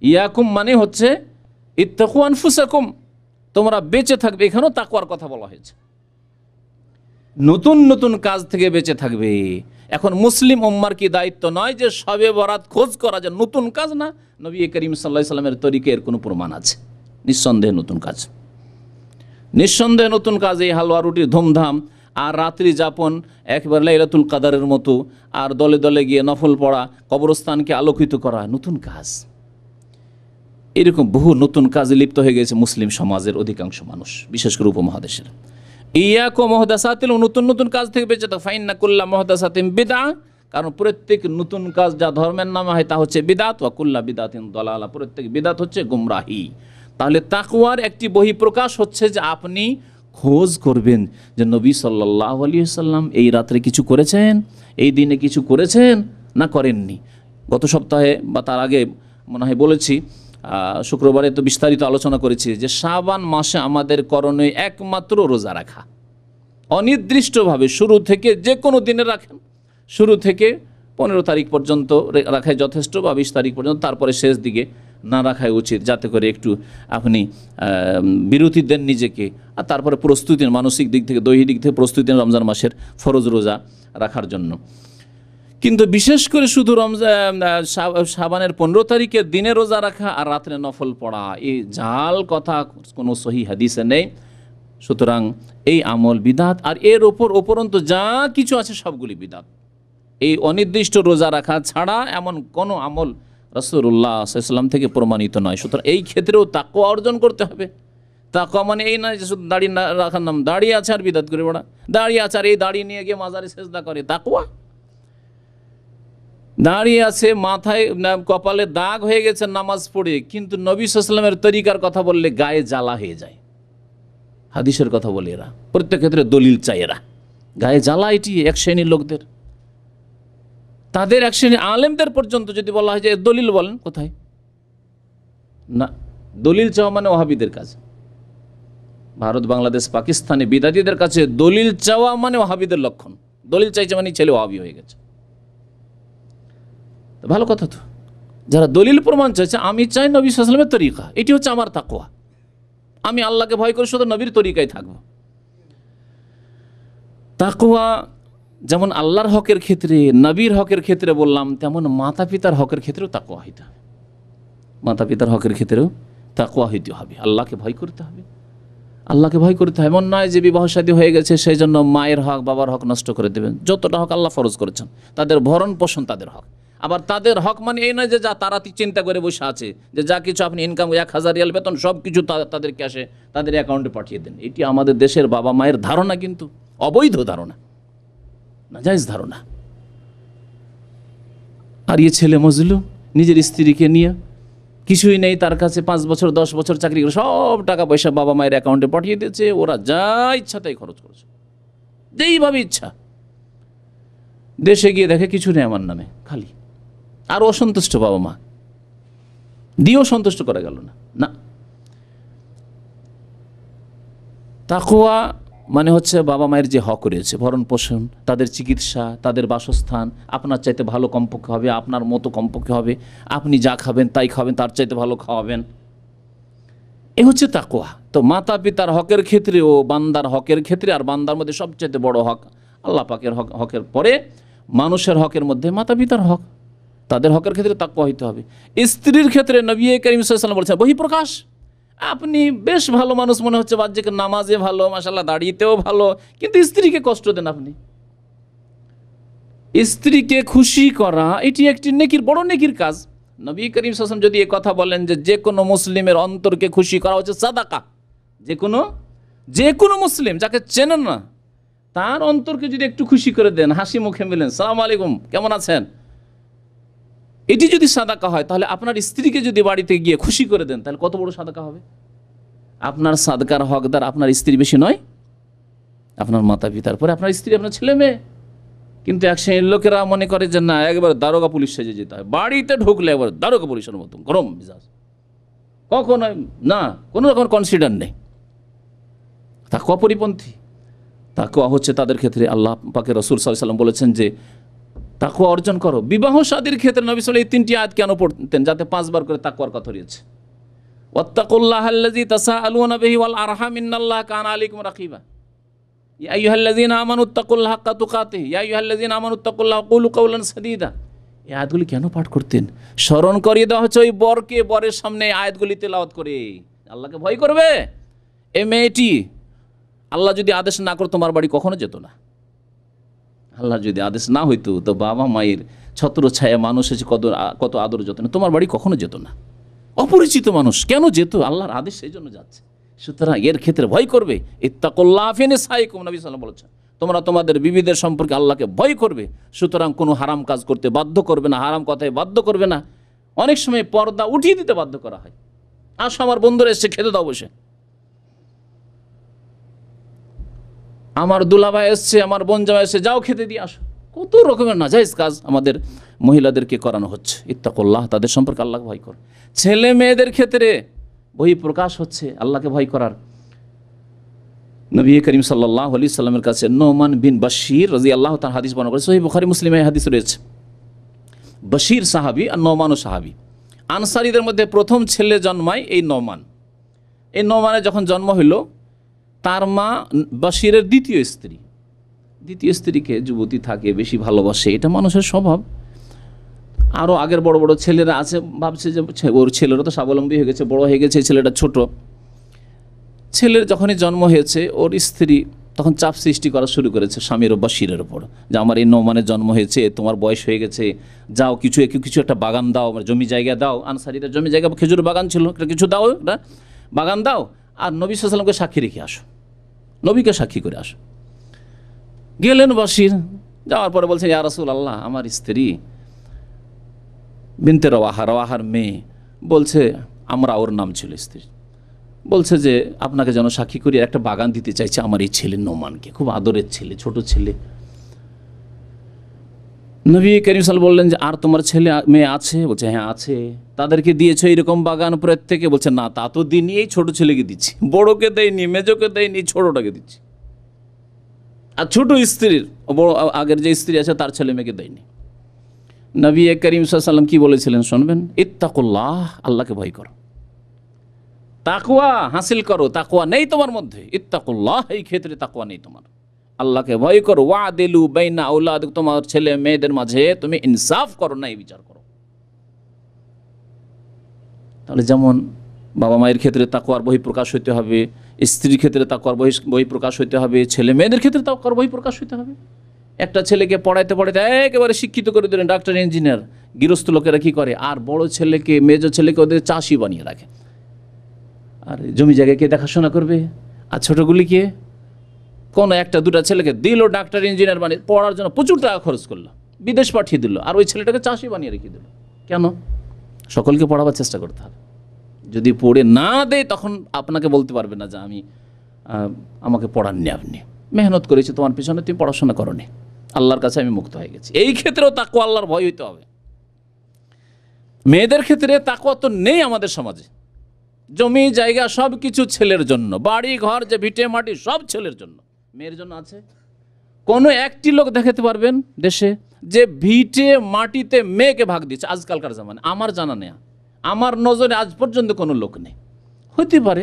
ইয়াকুম মানে হচ্ছে ইত্তাকু আনফুসাকুম, তোমরা বেঁচে থাকবে। এখানেও তাকওয়ার কথা বলা হয়েছে। নতুন নতুন কাজ থেকে বেঁচে থাকবে। এখন মুসলিম উম্মার কি দায়িত্ব নয় যে শবে বরাত খোঁজ করা, যে নতুন কাজ না? নবী করিম সাল্লাল্লাহু আলাইহি সাল্লামের তরিকে এর কোনো প্রমাণ আছে? নিঃসন্দেহে নতুন কাজ, নিঃসন্দেহে নতুন কাজ। এই হালুয়া রুটির ধুমধাম আর রাত্রি যাপন একবারে লাইলাতুল কাদারের মতো, আর দলে দলে গিয়ে নফল পড়া, কবরস্থানকে আলোকিত করা, নতুন কাজ। এরকম বহু নতুন কাজে লিপ্ত হয়ে গেছে মুসলিম সমাজের অধিকাংশ মানুষ, বিশেষ করে উপমহাদেশের। ইয়াকুম মুহদাসাতিল, নতুন নতুন কাজ থেকে বেঁচে থাকো। ফাইন্না কুল্লা মুহদাসাতিন বিদআ, কারণ প্রত্যেক নতুন কাজ যা ধর্মের নামে হয় তা হচ্ছে বিদআত। ওয়া কুল্লা বিদআতিন দালালা, প্রত্যেক বিদআত হচ্ছে গুমরাহি। তাহলে তাকওয়ার একটি বহিঃপ্রকাশ হচ্ছে যে আপনি খোঁজ করবেন যে নবী সাল্লাল্লাহু আলাইহি সাল্লাম এই রাত্রে কিছু করেছেন, এই দিনে কিছু করেছেন না করেননি। গত সপ্তাহে বা তার আগে মনে হয় বলেছি, শুক্রবারে তো বিস্তারিত আলোচনা করেছি যে শাবান মাসে আমাদের করণীয় একমাত্র রোজা রাখা, অনির্দিষ্টভাবে শুরু থেকে যে কোনো দিনে রাখেন, শুরু থেকে 15 তারিখ পর্যন্ত রাখাই যথেষ্ট, বা 20 তারিখ পর্যন্ত, তারপরে শেষ দিকে না রাখাই উচিত, যাতে করে একটু আপনি বিরতি দেন নিজেকে, আর তারপরে প্রস্তুতি, মানসিক দিক থেকে, দৈহিক দিক থেকে প্রস্তুতি নেন রমজান মাসের ফরজ রোজা রাখার জন্য। কিন্তু বিশেষ করে শুধু শাবানের 15 তারিখের দিনে রোজা রাখা আর রাত্রে নফল পড়া, এই জাল কথা কোনো সহি হাদিসে নেই। সুতরাং এই আমল বিদাত, আর এর উপরন্ত যা কিছু আছে সবগুলি বিদাত। এই অনির্দিষ্ট রোজা রাখা ছাড়া এমন কোনো আমল রাসূলুল্লাহ সাল্লাল্লাহু আলাইহি ওয়াসাল্লাম থেকে প্রমাণিত নয়। সুতরাং এই ক্ষেত্রেও তাকওয়া অর্জন করতে হবে। তাকওয়া মানে এই নয় যে শুধু দাড়ি রাখার নাম, দাড়ি আছে আর বিদাত করে বেড়া, দাড়ি আছে আর এই দাড়ি নিয়ে গিয়ে মাজারে সেজদা করে, তাকওয়া? দাঁড়িয়ে আছে, মাথায় কপালে দাগ হয়ে গেছে নামাজ পড়ে, কিন্তু নবী সাল্লাল্লাহু আলাইহি ওয়াসাল্লামের তরিকার কথা বললে গায়ে জ্বালা হয়ে যায়। হাদিসের কথা বলে এরা, প্রত্যেক ক্ষেত্রে দলিল চাই এরা। গায়ে জ্বালা এটি এক শ্রেণীর লোকদের, তাদের এক শ্রেণীর আলেমদের পর্যন্ত যদি বলা হয় যে দলিল বলেন, কোথায়? না, দলিল চাওয়া মানে ওয়াহাবিদের কাজ। ভারত, বাংলাদেশ, পাকিস্তানে বিদাতীদের কাছে দলিল চাওয়া মানে ওয়াহাবিদের লক্ষণ। দলিল চাইছে মানে ছেলে ওয়াহাবি হয়ে গেছে। ভালো কথা তো, যারা দলিল প্রমাণ চাইছে, আমি চাই নবী সাল্লাল্লাহু আলাইহি ওয়াসাল্লামের তরিকা, এটি হচ্ছে আমার তাকওয়া। আমি আল্লাহকে ভয় করে শুধু নবীর তরিকায় থাকবো। তাকওয়া যেমন আল্লাহর হকের ক্ষেত্রে, নবীর হকের ক্ষেত্রে বললাম, তেমন মাতা পিতার হকের ক্ষেত্রেও তাকওয়া হইতে হবে। মাতা পিতার হকের ক্ষেত্রেও তাকওয়া হইতে হবে, আল্লাহকে ভয় করতে হবে। আল্লাহকে ভয় করতে হয়। এমন নয় যে বিবাহ শাদী হয়ে গেছে সেই জন্য মায়ের হক, বাবার হক নষ্ট করে দেবেন। যতটা হক আল্লাহ ফরজ করেছেন, তাদের ভরণ পোষণ তাদের হক। আবার তাদের হক মানে এই নয় যে যা তারা চিন্তা করে বসে আছে যে যা কিছু আপনি ইনকাম 1000 রিয়াল বেতন সব কিছু তাদের ক্যাশে, তাদের অ্যাকাউন্টে পাঠিয়ে দেন। এটি আমাদের দেশের বাবা মায়ের ধারণা, কিন্তু অবৈধ ধারণা, নাজায়েজ ধারণা। আর এই ছেলে মজলুম, নিজের স্ত্রীকে নিয়ে কিছুই নেই তার কাছে, 5 বছর 10 বছর চাকরি করে সব টাকা পয়সা বাবা মায়ের অ্যাকাউন্টে পাঠিয়ে দিয়েছে, ওরা যা ইচ্ছা তাই খরচ করেছে, যেইভাবে ইচ্ছা। দেশে গিয়ে দেখে কিছু নেই আমার নামে, খালি। আর অসন্তুষ্ট বাবা মা, দিয়েও সন্তুষ্ট করা গেল না। না, তাকওয়া মানে হচ্ছে বাবা মায়ের যে হক রয়েছে, ভরণ পোষণ, তাদের চিকিৎসা, তাদের বাসস্থান, আপনার চাইতে ভালো কমপক্ষে হবে, আপনার মতো কমপক্ষে হবে, আপনি যা খাবেন তাই খাবেন, তার চাইতে ভালো খাওয়াবেন, এ হচ্ছে তাকওয়া। তো মাতা পিতার হকের ক্ষেত্রে ও বান্দার হকের ক্ষেত্রে, আর বান্দার মধ্যে সবচাইতে বড় হক আল্লাহ পাকের হকের পরে মানুষের হকের মধ্যে মাতা পিতার হক, তাদের হকের ক্ষেত্রে তাকওয়া হইতে হবে। স্ত্রীর ক্ষেত্রে নবী করিম সাল্লাল্লাহু আলাইহি ওয়াসাল্লাম বলেছেন বহিঃপ্রকাশ। আপনি বেশ ভালো মানুষ মনে হচ্ছে, বাহ্যিক নামাজে ভালো, মাশাআল্লাহ দাঁড়িয়েতেও ভালো, কিন্তু স্ত্রীকে কষ্ট দেন আপনি। স্ত্রীকে খুশি করা এটি একটি নেকির, বড় নেকির কাজ। নবী করিম সাল্লাল্লাহু আলাইহি ওয়াসাল্লাম যদি এ কথা বলেন যে কোনো মুসলিমের অন্তরকে খুশি করা হচ্ছে সাদাকা, যে কোনো মুসলিম যাকে চেনেন না তার অন্তরকে যদি একটু খুশি করে দেন, হাসি মুখে মিলেন, সালাম আলাইকুম, কেমন আছেন, এটি যদি সাদাকা হয়, তাহলে আপনার স্ত্রীকে যদি বাড়িতে গিয়ে খুশি করে দেন, তাহলে কত বড় সাদাকা হবে। আপনার সাদকার হকদার আপনার স্ত্রী বেশি নয়? আপনার মাতা পিতার পরে আপনার স্ত্রী, আপনার ছেলে মেয়ে। কিন্তু এক শ্রেণীর লোকেরা মনে করে যে না, একবার দারোগা পুলিশ সেজে যেতে হয়, বাড়িতে ঢুকলে একবার দারোগা পুলিশের মতো গরম মেজাজ, কখনো না, কোনো রকম কনসিডার নেই। তাকওয়া পরিপন্থী। তাকওয়া হচ্ছে তাদের ক্ষেত্রে আল্লাহ পাকের রাসূল সাল্লাল্লাহু আলাইহি ওয়াসাল্লাম বলেছেন যে তাকওয়া অর্জন করো। বিবাহ শাদীর ক্ষেত্রে নবী সাল্লাল্লাহু আলাইহি ওয়াসাল্লাম এই 3টি আয়াত কেন পড়তেন? যাতে 5 বার করে তাকওয়ার কথা রয়েছে। ওয়াত্তাকুল্লাহাল্লাযী তাসাআলুনা বিহি ওয়াল আরহাম ইন্নাল্লাহা কানা আলাইকুম রাকিবা। ইয়া আইয়ুহাল্লাযীনা আমানুত্তাকুল্লাহা হাক্কা তুকাতিহি ইয়া আইয়ুহাল্লাযীনা আমানুত্তাকুল্লাহা ওয়া কুলু কাওলান সাদীদা। এই আয়াতগুলি কেন পাঠ করতেন? স্মরণ করিয়ে দেওয়া হচ্ছে ওই বরকে, বরের সামনে আয়াতগুলি তেলাওয়াত করে। আল্লাহকে ভয় করবে। এ মেয়েটি আল্লাহ যদি আদেশ না করতো তোমার বাড়ি কখনো যেত না। আল্লাহ যদি আদেশ না হইতো তো বাবা মায়ের ছত্র ছায়া মানুষ এসে কত আদর যত্ন, তোমার বাড়ি কখনো যেত না। অপরিচিত মানুষ কেন যেত? আল্লাহর আদেশ সেই জন্য যাচ্ছে। সুতরাং এর ক্ষেত্রে ভয় করবে। ইত্তাকুল্লাহ ফি নিসাইকুম, নবী সাল্লাল্লাহু আলাইহি ওয়াসাল্লাম বলেছেন তোমরা তোমাদের বিবিদের সম্পর্কে আল্লাহকে ভয় করবে। সুতরাং কোনো হারাম কাজ করতে বাধ্য করবে না, হারাম কথায় বাধ্য করবে না। অনেক সময় পর্দা উঠিয়ে দিতে বাধ্য করা হয়। আসো আমার বন্ধুরা এসে খেতে দাও বসে, আমার দুলাভাই এসছে, আমার বোন জামাই এসছে, যাও খেতে দিয়ে আসো। কত রকমের নাজায়েজ কাজ আমাদের মহিলাদেরকে করানো হচ্ছে। ইত্তাকুল্লাহ, তাদের সম্পর্কে আল্লাহকে ভয় কর। ছেলে মেয়েদের ক্ষেত্রে বহিঃপ্রকাশ হচ্ছে আল্লাহকে ভয় করার। নবী করিম সাল্লাল্লাহু আলাইহি সাল্লামের কাছে নোমান বিন বাশির রাদিয়াল্লাহু তাআলা হাদিস বর্ণনা করেছে, সহিহ বুখারী মুসলিমে এই হাদিস রয়েছে। বাশির সাহাবী আর নোমানও সাহাবী। আনসারীদের মধ্যে প্রথম ছেলে জন্মায় এই নোমান। এই নোমানের যখন জন্ম হইল, তার মা বাশিরের দ্বিতীয় স্ত্রীকে যুবতী থাকে বেশি ভালোবাসে, এটা মানুষের স্বভাব। আরও আগের বড় বড় ছেলেরা আছে, ভাবছে যে ওর ছেলেরা তো স্বাবলম্বী হয়ে গেছে, বড় হয়ে গেছে, ছেলেটা ছোট। ছেলের যখনই জন্ম হয়েছে ওর স্ত্রী তখন চাপ সৃষ্টি করা শুরু করেছে স্বামীর বাশিরের ওপর, যে আমার এই নোমানের জন্ম হয়েছে, তোমার বয়স হয়ে গেছে, যাও কিছু একটা বাগান দাও, আমার জমি জায়গা দাও। আনসারীদের জমি জায়গা, খেজুর বাগান ছিল, কিছু দাও, একটা বাগান দাও, আর নবী সাল্লাল্লাহু আলাইহি ওয়াসাল্লামকে সাক্ষী রেখে আসো, নবীকে সাক্ষী করে আসো। গেলেন বাশির, যাওয়ার পরে বলছেন ইয়া রাসূলুল্লাহ, আমার স্ত্রী বিনতে রওয়াহার মেয়ে বলছে, আমরা ওর নাম ছিল স্ত্রী, বলছে যে আপনাকে যেন সাক্ষী করি, একটা বাগান দিতে চাইছে আমার এই ছেলে নোমানকে, খুব আদরের ছেলে, ছোট ছেলে। নবী করিম সাল্লাল্লাহু আলাইহি ওয়াসাল্লাম বললেন যে আর তোমার ছেলে মেয়ে আছে? বলছে হ্যাঁ আছে। তাদেরকে দিয়েছো এরকম বাগান প্রত্যেকে? বলছে না, তা তো দিনই, এই ছোট ছেলেকে দিচ্ছি, বড়কে দেয়নি, মেজোকে দেয়নি, ছোটটাকে দিচ্ছি। আর ছোট স্ত্রীর, বড় আগের যে স্ত্রী আছে তার ছেলে মেয়েকে দেয়নি। নবী করিম সাল্লাল্লাহু আলাইহি ওয়াসাল্লাম কি বলেছিলেন শুনবেন? ইত্তাকুল্লাহ, আল্লাহকে ভয় করো, তাকওয়া হাসিল করো। তাকওয়া নেই তোমার মধ্যে, ইত্তাকুল্লাহ, এই ক্ষেত্রে তাকওয়া নেই তোমার। আল্লাহকে ভয় করো। ওয়াদিলু বাইনা আওলাদিকুম, তোমার ছেলে মেয়েদের মাঝে তুমি ইনসাফ করো, নাই বিচার করো। তাহলে যেমন বাবা মায়ের ক্ষেত্রে তাকওয়ার বহিঃপ্রকাশ হইতে হবে, স্ত্রীর ক্ষেত্রে তাকওয়ার বহিঃপ্রকাশ হইতে হবে, ছেলে মেয়েদের ক্ষেত্রে তাকওয়ার বহিঃপ্রকাশ হইতে হবে। একটা ছেলেকে পড়াইতে একেবারে শিক্ষিত করে দিলেন, ডাক্তার ইঞ্জিনিয়ার, গৃহস্থ লোকেরা কী করে, আর বড় ছেলেকে, মেজো ছেলেকে ওদের চাষি বানিয়ে রাখে। আর জমি জায়গায় কে দেখাশোনা করবে? আর ছোটোগুলিকে কোনো একটা দুটা ছেলেকে দিল ডাক্তার ইঞ্জিনিয়ার বানিয়ে, পড়ার জন্য প্রচুর টাকা খরচ করলো, বিদেশ পাঠিয়ে দিল, আর ওই ছেলেটাকে চাষি বানিয়ে রেখে দিল। কেন? সকলকে পড়াবার চেষ্টা করতে হবে। যদি পড়ে না দেয় তখন আপনাকে বলতে পারবে না যে আমাকে পড়াননি, আপনি মেহনত করেছি তোমার পিছনে, তুমি পড়াশোনা করনি, আল্লাহর কাছে আমি মুক্ত হয়ে গেছি। এই ক্ষেত্রেও তাকওয়া, আল্লাহর ভয় হইতে হবে। মেয়েদের ক্ষেত্রে তাকওয়া তো নেই আমাদের সমাজে। জমি জায়গা সব কিছু ছেলের জন্য, বাড়ি ঘর যে ভিটে মাটি সব ছেলের জন্য, মেয়ের জন্য আছে? কোনো একটি লোক দেখাতে পারবেন দেশে যে ভিটে মাটিতে মেয়েকে ভাগ দিচ্ছে আজকালকার জামানে? আমার জানা নেই, আমার নজরে আজ পর্যন্ত কোনো লোক নেই। হইতে পারে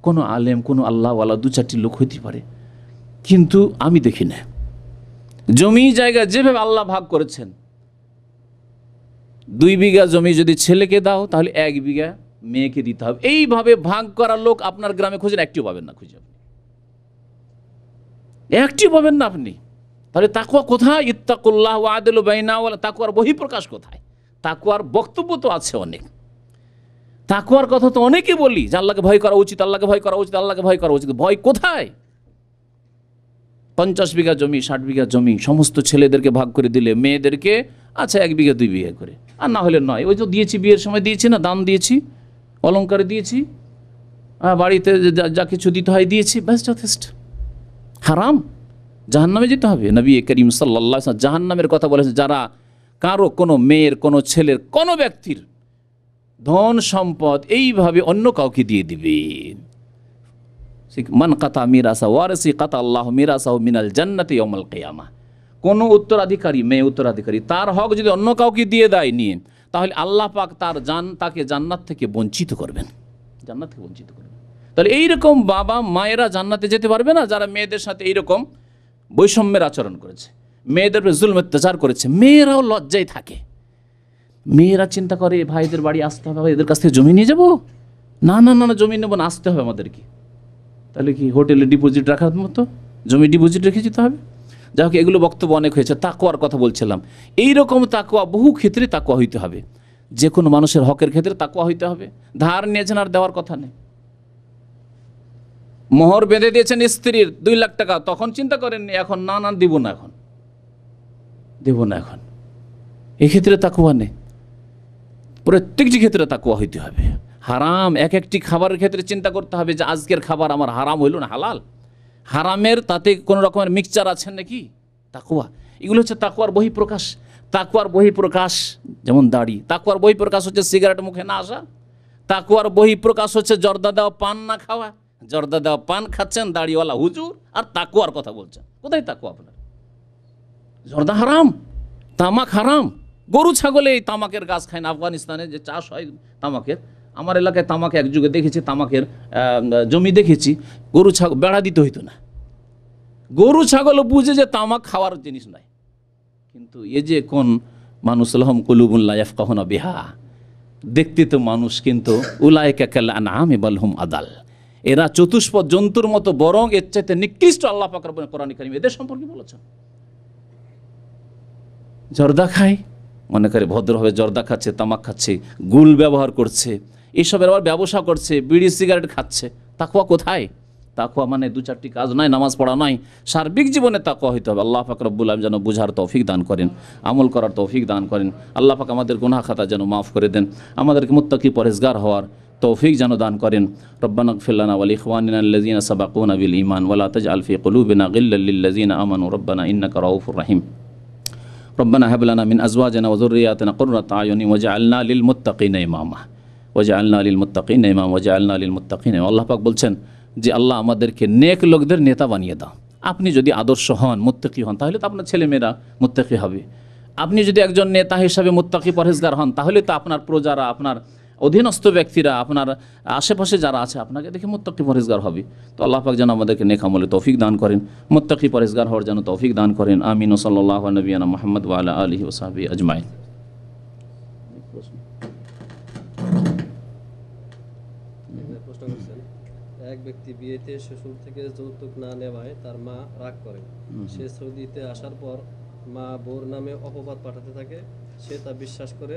কোনো আলেম, কোনো আল্লাহওয়ালা, দু চারটি লোক হইতে পারে, কিন্তু আমি দেখি না। জমি জায়গা যেভাবে আল্লাহ ভাগ করেছেন, 2 বিঘা জমি যদি ছেলেকে দাও তাহলে 1 বিঘা মেয়েকে দিতে হবে। এইভাবে ভাগ করা লোক আপনার গ্রামে খুঁজেন, একটিও পাবেন না, একটিও পাবেন না আপনি। তাহলে তাকওয়া কোথায়? ইত্তাকুল্লাহ ওয়া আদিলু বাইনা, তাকওয়ার বহিঃপ্রকাশ কোথায়? তাকওয়ার বক্তব্য তো আছে অনেক, তাকওয়ার কথা তো অনেকে বলি যে আল্লাহকে ভয় করা উচিত, আল্লাহকে ভয় করা উচিত, আল্লাহকে ভয় করা উচিত। ভয় কোথায়? 50 বিঘা জমি, 60 বিঘা জমি সমস্ত ছেলেদেরকে ভাগ করে দিলে, মেয়েদেরকে আচ্ছা 1 বিঘা 2 বিঘা করে, আর না হলে নয়। ওই তো দিয়েছি, বিয়ের সময় দিয়েছি না, দান দিয়েছি, অলংকারে দিয়েছি, বাড়িতে যা কিছু দিতে হয় দিয়েছি, ব্যাস যথেষ্ট। হারাম, জাহান্নামে যেতে হবে। নবী করিম সাল্লাল্লাহু আলাইহি ওয়াসাল্লাম জাহান্নামের কথা বলেছেন, যারা কারো, কোনো মেয়ের, কোনো ছেলের, কোনো ব্যক্তির ধন সম্পদ এইভাবে অন্য কাউকে দিয়ে দিবে, মান কাতা মিরাসা ওয়ারিসি কাতা আল্লাহ মিরাসাহু মিনাল জান্নাতি ইয়াউমাল কিয়ামা। কোনো উত্তরাধিকারী, মেয়ে উত্তরাধিকারী, তার হক যদি অন্য কাউকে দিয়ে দেয় নিয়ে, তাহলে আল্লাহ পাক তাকে জান্নাত থেকে বঞ্চিত করবেন, জান্নাত থেকে বঞ্চিত করবেন। তাহলে এইরকম বাবা মায়েরা জান্নাতে যেতে পারবে না যারা মেয়েদের সাথে এইরকম বৈষম্যের আচরণ করেছে, মেয়েদের উপরে জুলম অত্যাচার করেছে। মেয়েরাও লজ্জায় থাকে, মেয়েরা চিন্তা করে ভাইদের বাড়ি আসতে হবে, এদের কাছ থেকে জমি নিয়ে যাবো, না না না না জমি নেবো না, আসতে হবে আমাদেরকে। তাহলে কি হোটেলে ডিপোজিট রাখার মতো জমি ডিপোজিট রেখে যেতে হবে? যাই হোক, এগুলো বক্তব্য অনেক হয়েছে। তাকওয়ার কথা বলছিলাম, এইরকম তাকওয়া বহু ক্ষেত্রে তাকওয়া হইতে হবে, যে কোনো মানুষের হকের ক্ষেত্রে তাকওয়া হইতে হবে। ধার নিয়েছেন আর দেওয়ার কথা নেই, মোহর বেঁধে দিয়েছেন স্ত্রীর 2 লাখ টাকা, তখন চিন্তা করেননি, এখন না না দিব না, এখন দেব না, এখন এক্ষেত্রে তাকওয়া নেই। প্রত্যেকটি ক্ষেত্রে তাকওয়া হইতে হবে। হারাম এক একটি খাবারের ক্ষেত্রে চিন্তা করতে হবে যে আজকের খাবার আমার হারাম হইল না হালাল, হারামের তাতে কোনো রকমের মিক্সচার আছে নাকি, তাকওয়া। এগুলো হচ্ছে তাকওয়ার বহিঃপ্রকাশ। তাকওয়ার বহিঃপ্রকাশ যেমন দাড়ি, তাকওয়ার বহিঃপ্রকাশ হচ্ছে সিগারেট মুখে না আসা, তাকওয়ার বহিঃপ্রকাশ হচ্ছে জর্দা দেওয়া পান না খাওয়া। জর্দা দেওয়া পান খাচ্ছেন দাড়িওয়ালা হুজুর, আর তাকওয়ার কথা বলছেন। কোথায় তাকওয়া আপনার? জর্দা হারাম, তামাক হারাম, গরু ছাগলে এই তামাকের গাছ খায় না। আফগানিস্তানে যে চাষ হয় তামাকের, আমার এলাকায় তামাক এক যুগে দেখেছি, তামাকের জমি দেখেছি, গরু ছাগল বেড়া দিতে হইতো না। গরু ছাগলও বুঝে যে তামাক খাওয়ার জিনিস নয়, কিন্তু এ যে কোন মানুষ লহম কুলুবুল্লাহ ইয়াফকাহুনা বিহা, দেখতে তো মানুষ, কিন্তু উলাইকা কাল আনআমি বাল হুম আদাল, এরা চতুষ্পদ জন্তুর মতো, বরং এর চাইতে নিকৃষ্ট। আল্লাহ পাক রব্বুল কোরআন কারীম এদের সম্পর্কে বলেছেন। জর্দা খায়, মনে করে ভদ্রভাবে জর্দা খাচ্ছে, তামাক খাচ্ছে, গুল ব্যবহার করছে, এসবের আবার ব্যবসা করছে, বিড়ি সিগারেট খাচ্ছে। তাকওয়া কোথায়? তাকওয়া মানে 2-4টি কাজ নয়, নামাজ পড়া নয়, সার্বিক জীবনে তাকওয়া হইতে হবে। আল্লাহ পাক রব্বুল আলামিন যেন বুঝার তৌফিক দান করেন, আমল করার তৌফিক দান করেন। আল্লাহ পাক আমাদের গুনাহ খাতা যেন মাফ করে দেন, আমাদেরকে মুত্তাকি পরহেজগার হওয়ার তৌফিক যেন দান করেন। রব্বানা ইগফির লানা ওয়া লিইখওয়ানিনা আল্লাযীনা সাবাকুনা বিল ঈমান ওয়া লা তাজআল ফী কুলুবিনা গিল্লাল লিল্লাযীনা আমানু রব্বানা ইন্নাকা রাউফুর রাহিম। রব্বানা হাব লানা মিন আজওয়াজিনা ওয়া যুররিয়াতিনা কুররাতা আয়ুনি ওয়াজআলনা লিল মুত্তাকিনা ইমামা ওয়াজআলনা লিল মুত্তাকিনা ইমামা ওয়াজআলনা লিল মুত্তাকিনা। আল্লাহ পাক বলছেন যে আল্লাহ আমাদেরকে নেক লোকদের নেতা বানিয়ে দাও। আপনি যদি আদর্শ হন, মুত্তাকি হন, তাহলে তো আপনার ছেলেমেয়েরা মুত্তাকি হবে। আপনি যদি একজন নেতা হিসাবে মুত্তাকি পরহেজগার হন, তাহলে তো আপনার প্রজারা, আপনার অধীনস্থ ব্যক্তিরা, আপনার আশেপাশে যারা আছে, আপনাকে দেখে মুত্তাকি পরহেজগার হবে। তো আল্লাহ পাক যেন আমাদেরকে নেক আমলে তৌফিক দান করেন, মুত্তাকি পরহেজগার হওয়ার যেন তৌফিক দান করেন। আমিন। সাল্লাল্লাহু আলা নবিয়ানা মুহাম্মদ ওয়া আলা আলিহি ওয়া সাহবিহি আজমাইন। এক ব্যক্তি বিয়েতে শ্বশুর থেকে যৌতুক না নেওয়ায় তার মা রাগ করে। সে সৌদিতে আসার পর মা বোর নামে অপবাদ পাঠাতে থাকে। সে তা বিশ্বাস করে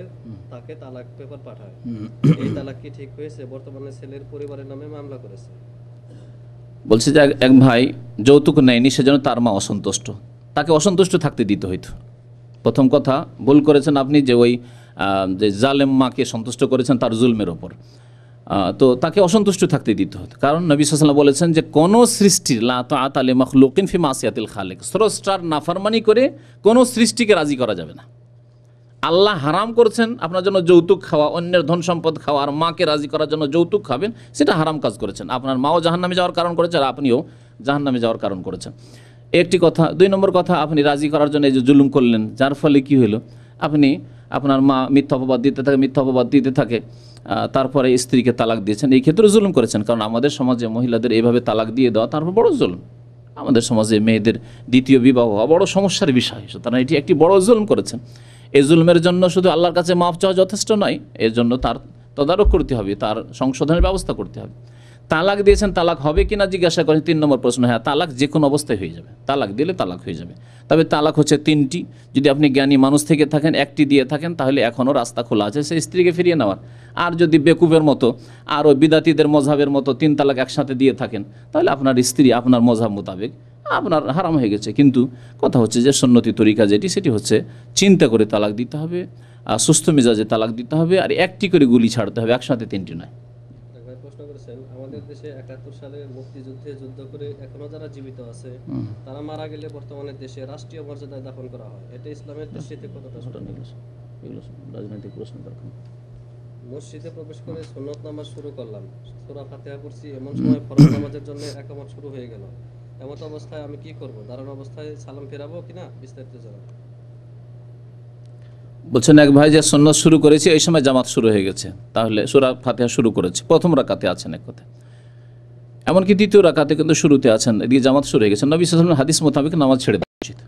তাকে তালাক পেপার পাঠায়। এই তালাক কি ঠিক হয়েছে? বর্তমানে ছেলের পরিবারের নামে মামলা করেছে। বলছে যে এক ভাই যৌতুক নেয়নি, সেজন্য তার মা অসন্তুষ্ট, তাকে অসন্তুষ্ট থাকতে দিতে হইতো। প্রথম কথা ভুল করেছেন আপনি, যে ওই যে জালেম মাকে সন্তুষ্ট করেছেন তার জুলমের ওপর, তো তাকে অসন্তুষ্ট থাকতে দিতে হতো। কারণ নবী সাল্লাল্লাহু আলাইহি ওয়াসাল্লাম বলেছেন যে কোনো সৃষ্টির লা তাআতা লি মাখলুকিন ফি মাসিয়াতিল খালিক, স্রষ্টার নাফরমানি করে কোনো সৃষ্টিকে রাজি করা যাবে না। আল্লাহ হারাম করেছেন আপনার জন্য যৌতুক খাওয়া, অন্যের ধন সম্পদ খাওয়া, আর মাকে রাজি করার জন্য যৌতুক খাবেন, সেটা হারাম কাজ করেছেন। আপনার মাও জাহান্নামে যাওয়ার কারণ করেছে, আর আপনিও জাহান্নামে যাওয়ার কারণ করেছেন। একটি কথা। 2 নম্বর কথা, আপনি রাজি করার জন্য এই যে জুলুম করলেন, যার ফলে কি হলো, আপনি আপনার মা মিথ্যা অপবাদ দিতে থাকে, তারপরে স্ত্রীকে তালাক দিয়েছেন, এই ক্ষেত্রে জুলুম করেছেন। কারণ আমাদের সমাজে মহিলাদের এইভাবে তালাক দিয়ে দেওয়া তারপর বড় জুলুম। আমাদের সমাজে মেয়েদের দ্বিতীয় বিবাহ হওয়া বড় সমস্যার বিষয়, সুতরাং এটি একটি বড় জুলুম করেছেন। এই জুলুমের জন্য শুধু আল্লাহর কাছে মাফ চাওয়া যথেষ্ট নয়, এর জন্য তার তদারক করতে হবে, তার সংশোধনের ব্যবস্থা করতে হবে। তালাক দিয়েছেন, তালাক হবে কিনা জিজ্ঞাসা করেন। 3 নম্বর প্রশ্ন, হ্যাঁ তালাক যে কোনো অবস্থায় হয়ে যাবে, তালাক দিলে তালাক হয়ে যাবে। তবে তালাক হচ্ছে 3টি। যদি আপনি জ্ঞানী মানুষ থেকে থাকেন, 1টি দিয়ে থাকেন, তাহলে এখনও রাস্তা খোলা আছে সেই স্ত্রীকে ফিরিয়ে নেওয়ার। আর যদি বেকুবের মতো আর ওই বিদাতিদের মজহাবের মতো 3 তালাক একসাথে দিয়ে থাকেন, তাহলে আপনার স্ত্রী আপনার মজহাব মোতাবেক আপনার হারাম হয়ে গেছে। কিন্তু কথা হচ্ছে যে সুন্নতি তরিকা যেটি, সেটি হচ্ছে চিন্তা করে তালাক দিতে হবে, সুস্থ মেজাজে তালাক দিতে হবে, আর 1টি করে গুলি ছাড়তে হবে, একসাথে 3টি নয়। প্রশ্ন করেছেন, আমাদের দেশে 71 সালে মুক্তিযুদ্ধে যুদ্ধ করে এখনো যারা জীবিত আছে, তারা মারা গেলে বর্তমানে দেশে রাষ্ট্রীয় মর্যাদায় দাফন করা হয়। এটা ইসলামের দৃষ্টিতে কতটা সঠিক? এগুলো রাজনৈতিক প্রশ্ন দরকার। মসজিদে প্রবেশ করে সুন্নত নামাজ শুরু করলাম, সূরা ফাতিহা পড়ছি, এমন সময় ফরজ নামাজের জন্য একামত শুরু হয়ে গেল। এমত অবস্থায় আমি কি করব? দাঁড়ানো অবস্থায় সালাম ফেরাবো কিনা, বিস্তারিত জানাবো। বলছেন এক ভাই যে সুন্নত শুরু করেছে, এই সময় জামাত শুরু হয়ে গেছে, তাহলে সূরা ফাতিহা শুরু করেছে, প্রথম রাকাতে আছেন এক কথা, এমনকি দ্বিতীয় রাকাতে কিন্তু শুরুতে আছেন, এদিকে জামাত শুরু হয়ে গেছে। নবী সাল্লাল্লাহু আলাইহি ওয়াসাল্লাম হাদিস মোতাবেক নামাজ ছেড়ে দেওয়া উচিত,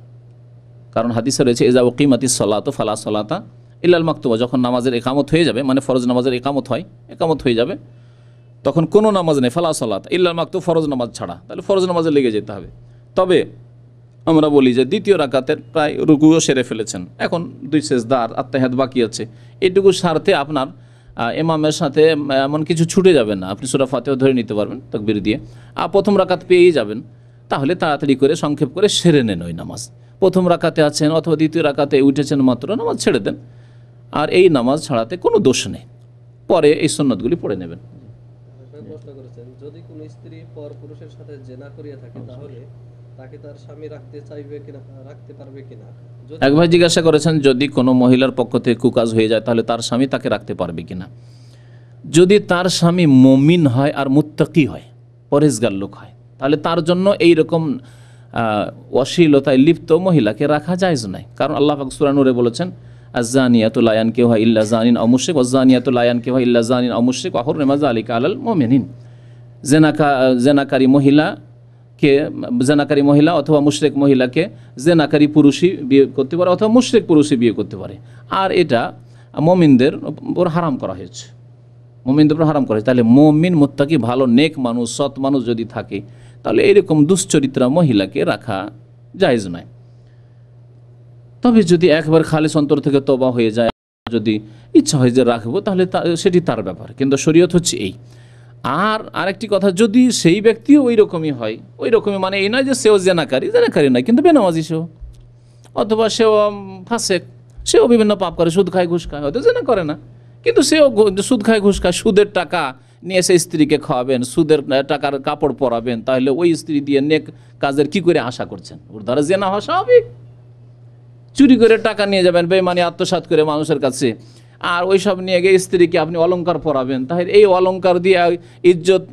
কারণ হাদিসে রয়েছে ইজা উকিমাতিস সালাতু ফালা সালাতা ইল্লাল মাকতুবা, যখন নামাজের ইকামত হয়ে যাবে, মানে ফরজ নামাজের ইকামত হয়, ইকামত হয়ে যাবে, তখন কোনো নামাজ নেই ফালা সালাত ইল্লাল মাকতুব, ফরজ নামাজ ছাড়া, তাহলে ফরজ নামাজে লেগে যেতে হবে। তবে আমরা বলি যে দ্বিতীয় রাকাতের প্রায় রুকুও সেরে ফেলেছেন, এখন 2 সেজদা আর আত্তাহিয়াত বাকি আছে, এইটুকু স্বার্থে আপনার ইমামের সাথে এমন কিছু ছুটে যাবে না, আপনি সূরা ফাতিহা ধরে নিতে পারবেন তাকবীর দিয়ে, আর প্রথম রাকাত পেয়েই যাবেন, তাহলে তাড়াতাড়ি করে সংক্ষেপ করে সেরে নেন ওই নামাজ। প্রথম রাকাতে আছেন অথবা দ্বিতীয় রাকাতে উঠেছেন মাত্র, নামাজ ছেড়ে দেন, আর এই নামাজ ছাড়াতে কোনো দোষ নেই, পরে এই সুন্নতগুলি পড়ে নেবেন। প্রশ্ন করেছেন, যদি কোনো স্ত্রী পর পুরুষের সাথে জেনা করিয়া থাকে, তাহলে তাকে তার স্বামী রাখতে চাইবে কিনা, রাখতে পারবে কিনা? এক ভাই জিজ্ঞাসা করেছেন, যদি কোনো মহিলার পক্ষ থেকে কুকাজ হয়ে যায়, তাহলে তার স্বামী তাকে রাখতে পারবে কিনা। যদি তার স্বামী মুমিন হয় আর মুত্তাকি হয়, পরহেজগার লোক হয়, তাহলে তার জন্য এই রকম অশ্লীলতায় লিপ্ত মহিলাকে রাখা জায়েজ নাই, কারণ আল্লাহ পাক সূরা নূরে বলেছেন আয-যানিয়াতু লা ইয়ানকিহুহা ইল্লা যানিন আও মুশরিক ওয়াজ-যানিয়াতু লা ইয়ানকিহুহা ইল্লা যানিন আও মুশরিক ওয়া হুররিমা যালিকা আলাল মুমিনিন। জেনাকারী মহিলা অথবা মুশরিক মহিলাকে জেনাকারী পুরুষই বিয়ে করতে পারে অথবা মুশরিক পুরুষই বিয়ে করতে পারে, আর এটা মুমিনদের উপর হারাম করা হয়েছে, মুমিনদের উপর হারাম করা হয়েছে। তাহলে মুমিন মুত্তাকি ভালো নেক মানুষ, সৎ মানুষ যদি থাকে, তাহলে এইরকম দুশ্চরিত্রা মহিলাকে রাখা জায়েজ নয়। তবে যদি একবার খালিস অন্তর থেকে তওবা হয়ে যায়, যদি ইচ্ছা হয় যে রাখবো, তাহলে সেটি তার ব্যাপার, কিন্তু শরীয়ত হচ্ছে এই। আর আরেকটি কথা, যদি সেই ব্যক্তিও ওই রকমই হয়, ওই রকমই মানে এই নয় যে সেও জেনাকারী নয় কিন্তু বেনামাজি সেও, অথবা সেও ফাসেক, সেও বিভিন্ন পাপ করে, সুদ খায় ঘুষ খায়, হয়তো জেনা করে না কিন্তু সেও সুদ খায় ঘুষ খায়, সুদের টাকা নিয়ে এসে স্ত্রীকে খাওয়াবেন, সুদের টাকার কাপড় পরাবেন, তাহলে ওই স্ত্রী দিয়ে নেক কাজের কি করে আশা করছেন? ওর দ্বারা জেনা হওয়া স্বাভাবিক। চুরি করে টাকা নিয়ে যাবেন, বেঈমানি আত্মসাৎ করে মানুষের কাছে, আর ওই সব নিয়ে গিয়ে স্ত্রীকে আপনি অলংকার পরাবেন, তাহলে এই অলংকার দিয়ে ইজ্জত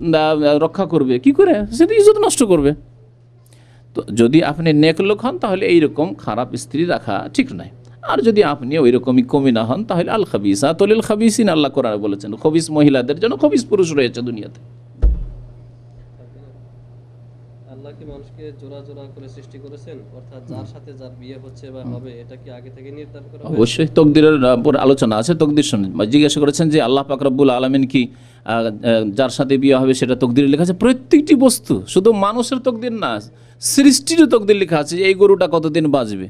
রক্ষা করবে কি করে? সেটা ইজ্জত নষ্ট করবে। তো যদি আপনি নেক লোক হন, তাহলে এইরকম খারাপ স্ত্রী রাখা ঠিক নয়। আর যদি আপনি ওই রকমই কমিনা হন, তাহলে আল খাবিসাতু লিল খাবিসিন, আল্লাহ কোরআনে বলেছেন খবিস মহিলাদের জন্য খবিস পুরুষ রয়েছে দুনিয়াতে। আল্লাহ কি মানুষকে জোড়া জোড়া করে সৃষ্টি করেছেন? অর্থাৎ যার সাথে যার বিয়ে হচ্ছে বা হবে, এটা কি আগে থেকে নির্ধারণ করা হয়েছে? অবশ্যই তকদিরের উপর আলোচনা আছে, তকদির শুনে জিজ্ঞাসা করেছেন যে আল্লাহ পাক রব্বুল আলামিন কি যার সাথে বিয়ে হবে সেটা তকদিরে লেখা আছে? প্রত্যেকটি বস্তু, শুধু মানুষের তকদির না, সৃষ্টিরও তকদির লেখা আছে যে এই গরুটা কতদিন বাঁচবে,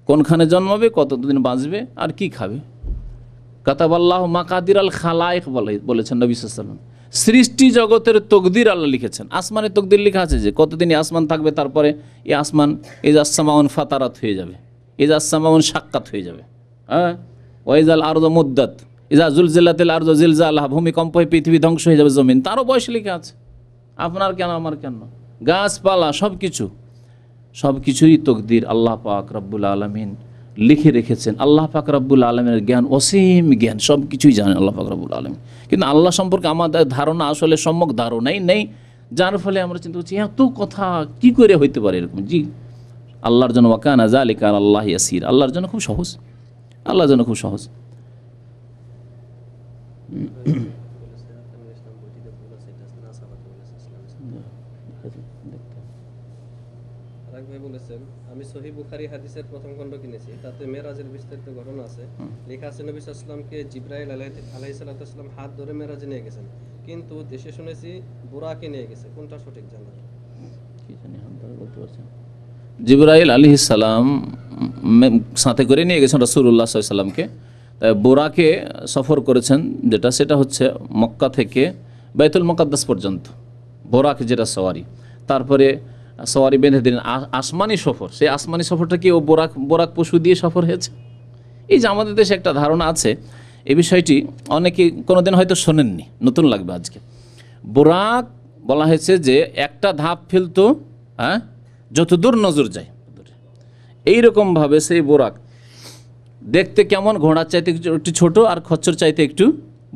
কোনখানে জন্মাবে, কতদিন বাঁচবে, আর কি খাবে। কাতাবাল্লাহু মাকাদির আল খালায়েক বলেছেন নবী সাল্লাল্লাহু আলাইহি ওয়াসাল্লাম, সৃষ্টি জগতের তকদির আল্লাহ লিখেছেন। আসমানের তকদির লেখা আছে যে কতদিন আসমান থাকবে, তারপরে এই আসমান ইজাস সামাউন ফাতারাত হয়ে যাবে, ইজাস সামাউন সাক্কাত হয়ে যাবে, হ্যাঁ, ওয়াইজাল আরদু মুদ্দাত, ইজা জুলজিলাতিল আরদু জিলজালাহা, ভূমিকম্প হয়ে পৃথিবী ধ্বংস হয়ে যাবে, জমিন, তারও বয়স লেখা আছে। আপনার কেন আমার কেন, গাছপালা সব কিছুরই তকদির আল্লাহ পাক রব্বুল আলামিন লিখে রেখেছেন। আল্লাহ পাক রব্বুল আলামিনের জ্ঞান অসীম জ্ঞান, সব কিছুই জানেন আল্লাহ পাক রব্বুল আলামিন। কিন্তু আল্লাহ সম্পর্কে আমাদের ধারণা আসলে সম্যক ধারণাই নেই, যার ফলে আমরা চিন্তা করছি এত কথা কি করে হইতে পারে এরকম। জি, আল্লাহর জন্য ওয়াকানা যালিকা আলাল্লাহি ইয়াসির, আল্লাহর জন্য খুব সহজ, আল্লাহর জন্য খুব সহজ। ভাই বলেছেন, আমি সহিহ বুখারী হাদিসের প্রথম খণ্ড কিনেছি, তাতে মেরাজের বিস্তারিত ঘটনা আছে। লেখা আছে নবী সাল্লাল্লাহু আলাইহি ওয়াসাল্লামকে জিবরাইল আলাইহিস সালাম হাত ধরে মেরাজে নিয়ে গেছেন, কিন্তু দেশে শুনেছি বুরাকে নিয়ে গেছে, কোনটা সঠিক জানা? কি জানি হাত ধরে বলতে পারছেন। জিবরাইল আলাইহিস সালাম সাথে করে নিয়ে গেছেন রাসূলুল্লাহ সাল্লাল্লাহু আলাইহি ওয়াসাল্লামকে। বুরাকে সফর করেছেন, সেটা হচ্ছে মক্কা থেকে বাইতুল মুকাদ্দাস পর্যন্ত বোরাক, যেটা সওয়ারি, তারপরে সওয়ারি বেঁধে দিলেন। আসমানি সফর, সেই আসমানি সফরটা কি ও বোরাক পশু দিয়ে সফর হয়েছে? এই যে আমাদের দেশে একটা ধারণা আছে, এই বিষয়টি অনেকে কোনোদিন হয়তো শোনেননি, নতুন লাগবে আজকে। বোরাক বলা হয়েছে যে একটা ধাপ ফেলতো, হ্যাঁ, যতদূর নজর যায়, এইরকমভাবে সেই বোরাক দেখতে কেমন, ঘোড়ার চাইতে একটু ছোট আর খচ্চর চাইতে একটু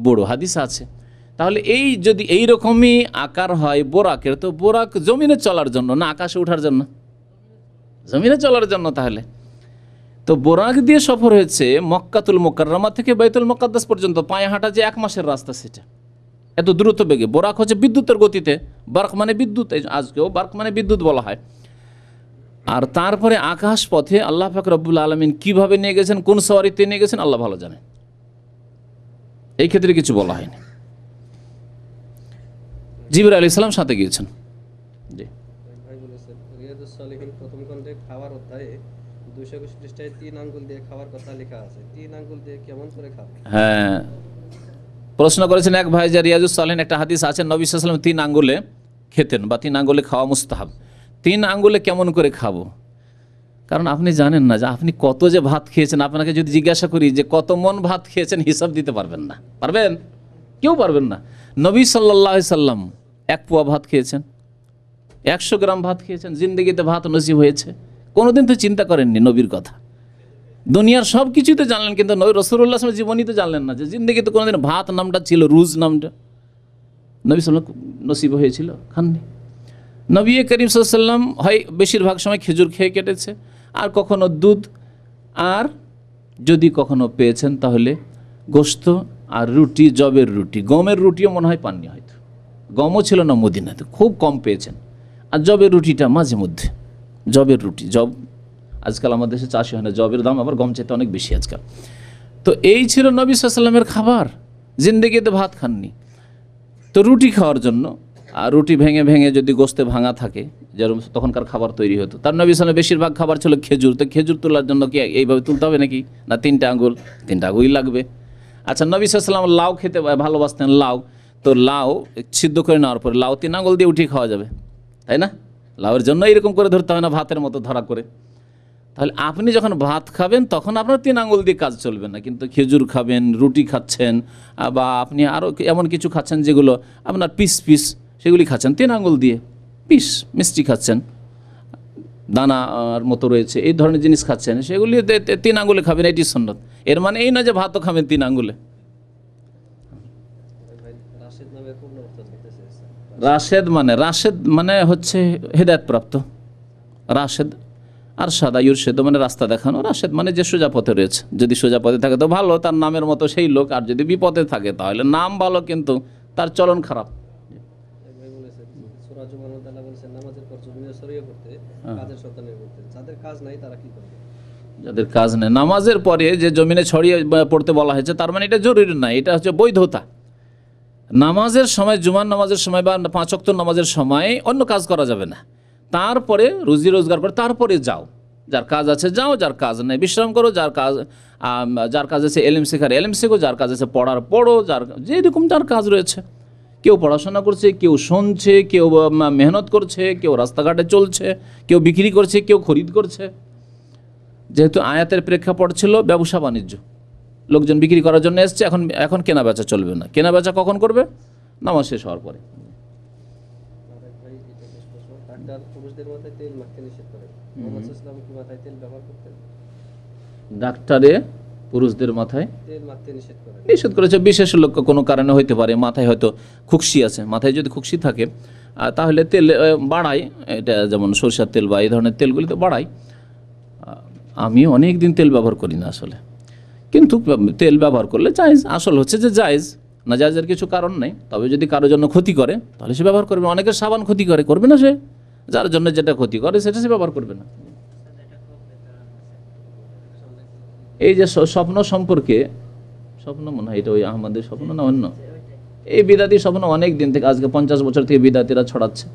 বড়, হাদিস আছে। তাহলে এই যদি এই রকমই আকার হয় বোরাকের, তো বোরাক জমিনে চলার জন্য না আকাশে ওঠার জন্য? জমিনে চলার জন্য। তাহলে তো বোরাক দিয়ে সফর হয়েছে মক্কাতুল মুকাররমা থেকে বাইতুল মুকাদ্দাস পর্যন্ত, পায়ে হাঁটা যে 1 মাসের রাস্তা, সেটা এত দ্রুত বেগে। বোরাক হচ্ছে বিদ্যুতের গতিতে, বার্ক মানে বিদ্যুৎ, আজকেও বার্ক মানে বিদ্যুৎ বলা হয়। আর তারপরে আকাশ পথে আল্লাহ পাক রব্বুল আলামিন কিভাবে নিয়ে গেছেন, কোন সওয়ারিতে নিয়ে গেছেন, আল্লাহ ভালো জানেন, এই ক্ষেত্রে কিছু বলা হয়নি। জিবরাইল আলাইহিস সালাম সাথে গিয়েছেন। জি, ভাই বলেছেন রিয়াদুস সালিহিন প্রথম খণ্ডে খাওয়ার অধ্যায়ে 221 পৃষ্ঠায় 3 আঙ্গুল দিয়ে খাওয়ার কথা লেখা আছে। 3 আঙ্গুল দিয়ে কেমন করে খাবে? হ্যাঁ, প্রশ্ন করেছেন এক ভাই যে রিয়াজুস সালিহিন একটা হাদিস আছে নবী সাল্লাল্লাহু আলাইহি ওয়াসাল্লাম 3 আঙ্গুলে খেতেন বা 3 আঙ্গুলে খাওয়া মুস্তাহাব। 3 আঙ্গুলে কেমন করে খাবো? কারণ আপনি জানেন না যে আপনি কত যে ভাত খেয়েছেন। আপনাকে যদি জিজ্ঞাসা করি যে কত মন ভাত খেয়েছেন, হিসাব দিতে পারবেন না। পারবেন? কেউ পারবেন না। নবী সাল্লাল্লাহু আলাইহি সাল্লাম 1 পোয়া ভাত খেয়েছেন, 100 গ্রাম ভাত খেয়েছেন, জিন্দেগিতে ভাত নসিব হয়েছে। কোনোদিন তো চিন্তা করেননি নবীর কথা। দুনিয়ার সব কিছুই তো জানলেন, কিন্তু নবী রাসূলুল্লাহ সাল্লাল্লাহু আলাইহি ওয়াসাল্লাম জীবনী তো জানলেন না যে জিন্দেগিতে কোনোদিন ভাত নামটা ছিল, রুজ নামটা নবী সাল্লাল্লাহু আলাইহি ওয়াসাল্লাম নসিব হয়েছিল, খাননি। নবী করিম সাল্লাল্লাহু আলাইহি ওয়াসাল্লাম হয় বেশিরভাগ সময় খেজুর খেয়ে কেটেছে, আর কখনো দুধ, আর যদি কখনো পেয়েছেন তাহলে গোশত আর রুটি, জবের রুটি। গমের রুটিও মনে হয় পাননি, হয়তো গমও ছিল না মদিনাতে, খুব কম পেয়েছেন। আর জবের রুটিটা মাঝে মধ্যে, জবের রুটি, জব আজকাল আমাদের দেশে চাষই হয় না, জবের দাম আবার গম চাইতে অনেক বেশি আজকাল। তো এই ছিল নবী সাল্লাল্লাহু আলাইহি ওয়াসাল্লামের খাবার, জিন্দেগিতে ভাত খাননি। তো রুটি খাওয়ার জন্য, আর রুটি ভেঙে ভেঙে যদি গোস্তে ভাঙা থাকে, যেরকম তখনকার খাবার তৈরি হতো, তার নবী সাল্লাল্লাহু আলাইহি ওয়াসাল্লাম বেশিরভাগ খাবার ছিল খেজুর। তো খেজুর তোলার জন্য কি এইভাবে তুলতে হবে নাকি? না, 3টা আঙ্গুল, 3টা আঙ্গুলই লাগবে। আচ্ছা, নবী সাল্লাল্লাহু আলাইহি ওয়াসাল্লাম লাউ খেতে ভালোবাসতেন, লাউ। তো লাউ সিদ্ধ করে নেওয়ার পরে লাউ 3 আঙ্গুল দিয়ে উঠিয়ে খাওয়া যাবে, তাই না? লাউয়ের জন্য এরকম করে ধরতে হয় না, ভাতের মতো ধরা করে। তাহলে আপনি যখন ভাত খাবেন তখন আপনার 3 আঙ্গুল দিয়ে কাজ চলবে না, কিন্তু খেজুর খাবেন, রুটি খাচ্ছেন, বা আপনি আরও এমন কিছু খাচ্ছেন যেগুলো আপনার পিস পিস, সেগুলি খাচ্ছেন 3 আঙ্গুল দিয়ে, পিস মিষ্টি খাচ্ছেন, দানার মতো রয়েছে, এই ধরনের জিনিস খাচ্ছেন, সেগুলি 3 আঙ্গুলে খাবেন, এটি সুন্নত। এর মানে এই না যে ভাতও খাবেন 3 আঙ্গুলে। ভাই রাশেদ নামের পূর্ণ অর্থ জানতে চেয়েছেন। রাশেদ মানে হচ্ছে হেদায়েতপ্রাপ্ত। রাশেদ আর সাদা ইউরশেদ মানে রাস্তা দেখানো। রাশেদ মানে যে সোজা পথে রয়েছে। যদি সোজা পথে থাকে তো ভালো, তার নামের মতো সেই লোক। আর যদি বিপথে থাকে তাহলে নাম ভালো কিন্তু তার চলন খারাপ। ভাই বলেছেন সূরা জুমার মধ্যে আল্লাহ বলেছেন নামাজের পর জমিনে ছড়িয়ে পড়তে, কাজের সন্তানের করতে। যাদের কাজ নাই তারা কি করবে? যাদের কাজ নেই, নামাজের পরে যে জমিনে ছড়িয়ে পড়তে বলা হয়েছে, তার মানে এটা জরুরি না, এটা হচ্ছে বৈধতা। নামাজের সময়, জুমার নামাজের সময় বা 5 ওয়াক্ত নামাজের সময় অন্য কাজ করা যাবে না। তারপরে রুজি রোজগার করে তারপরে যাও, যার কাজ আছে যাও, যার কাজ নেই বিশ্রাম করো, যার কাজ আছে এলেম শেখার এলেম শেখো, যার কাজ আছে পড়ার পড়ো, যেরকম যার কাজ রয়েছে। কেউ পড়াশোনা করছে, কেউ শুনছে, কেউ মেহনত করছে, কেউ রাস্তাঘাটে চলছে, কেউ বিক্রি করছে, কেউ খরিদ করছে। যেহেতু আয়াতের প্রেক্ষাপট ছিল ব্যবসা বাণিজ্য, লোকজন বিক্রি করার জন্য এসছে, এখন কেনা বেচা চলবে না। কেনা বেচা কখন করবে? নামাজ শেষ হওয়ার পরে। ভাই এটা শেষ প্রশ্ন। ডাক্তার পুরুষদের মাথায় তেল মাখতে নিষেধ করে, মুহাম্মদ সাল্লাল্লাহু আলাইহি ওয়াসাল্লাম কি মাথায় তেল ব্যবহার করতেন? ডাক্তারে পুরুষদের মাথায় তেল মাখতে নিষেধ করে। নিষেধ করেছে, বিশেষ লোক কোনো কারণে হইতে পারে, মাথায় হয়তো খুকসি আছে, মাথায় যদি খুকসি থাকে তাহলে তেল বাড়ায়, এটা যেমন সরষের তেল বা এই ধরনের তেলগুলি তো বাড়ায়। আমি অনেক দিন তেল ব্যবহার করি না আসলে, কিন্তু তেল ব্যবহার করলে জায়েজ। আসল হচ্ছে যে জায়েজ, না জায়েজের কিছু কারণ নেই। তবে যদি কারোর জন্য ক্ষতি করে তাহলে সে ব্যবহার করবে। অনেকের সাবান ক্ষতি করে, করবে না সে? যার জন্য যেটা ক্ষতি করে সেটা সে ব্যবহার করবে না। এই যে স্বপ্ন সম্পর্কে, স্বপ্ন মনে হয় এটা ওই আহমদের স্বপ্ন না অন্য, এই বিদাতি স্বপ্ন অনেক দিন থেকে, আজকে 50 বছর থেকে বিদাতিরা ছড়াচ্ছে।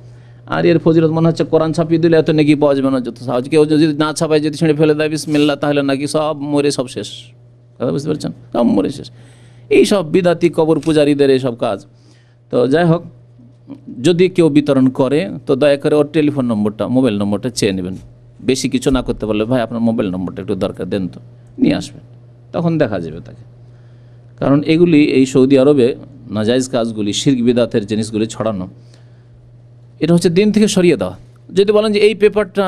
আর এর ফজিলত মনে হচ্ছে কোরআন ছাপিয়ে দিলে এত নাকি পাওয়া যাবে না, যত সহজ। কেউ যদি না ছাপায়, যদি ছেড়ে ফেলে দেয় বিসমিল্লাহ, তাহলে নাকি সব মরে সব শেষ। কথা বুঝতে পারছেন? সব মরে শেষ। এই সব বিদাতি কবর পূজারীদের এইসব কাজ। তো যাই হোক, যদি কেউ বিতরণ করে তো দয়া করে ওর টেলিফোন নম্বরটা, মোবাইল নম্বরটা চেয়ে নেবেন। বেশি কিছু না করতে পারলে, ভাই আপনার মোবাইল নম্বরটা একটু দরকার, দেন তো, নিয়ে আসবেন, তখন দেখা যাবে তাকে। কারণ এগুলি এই সৌদি আরবে নাজায়েজ কাজগুলি, শিরক বিদাতের জিনিসগুলি ছড়ানো, এটা হচ্ছে দিন থেকে সরিয়ে দেওয়া। যদি বলেন যে এই পেপারটা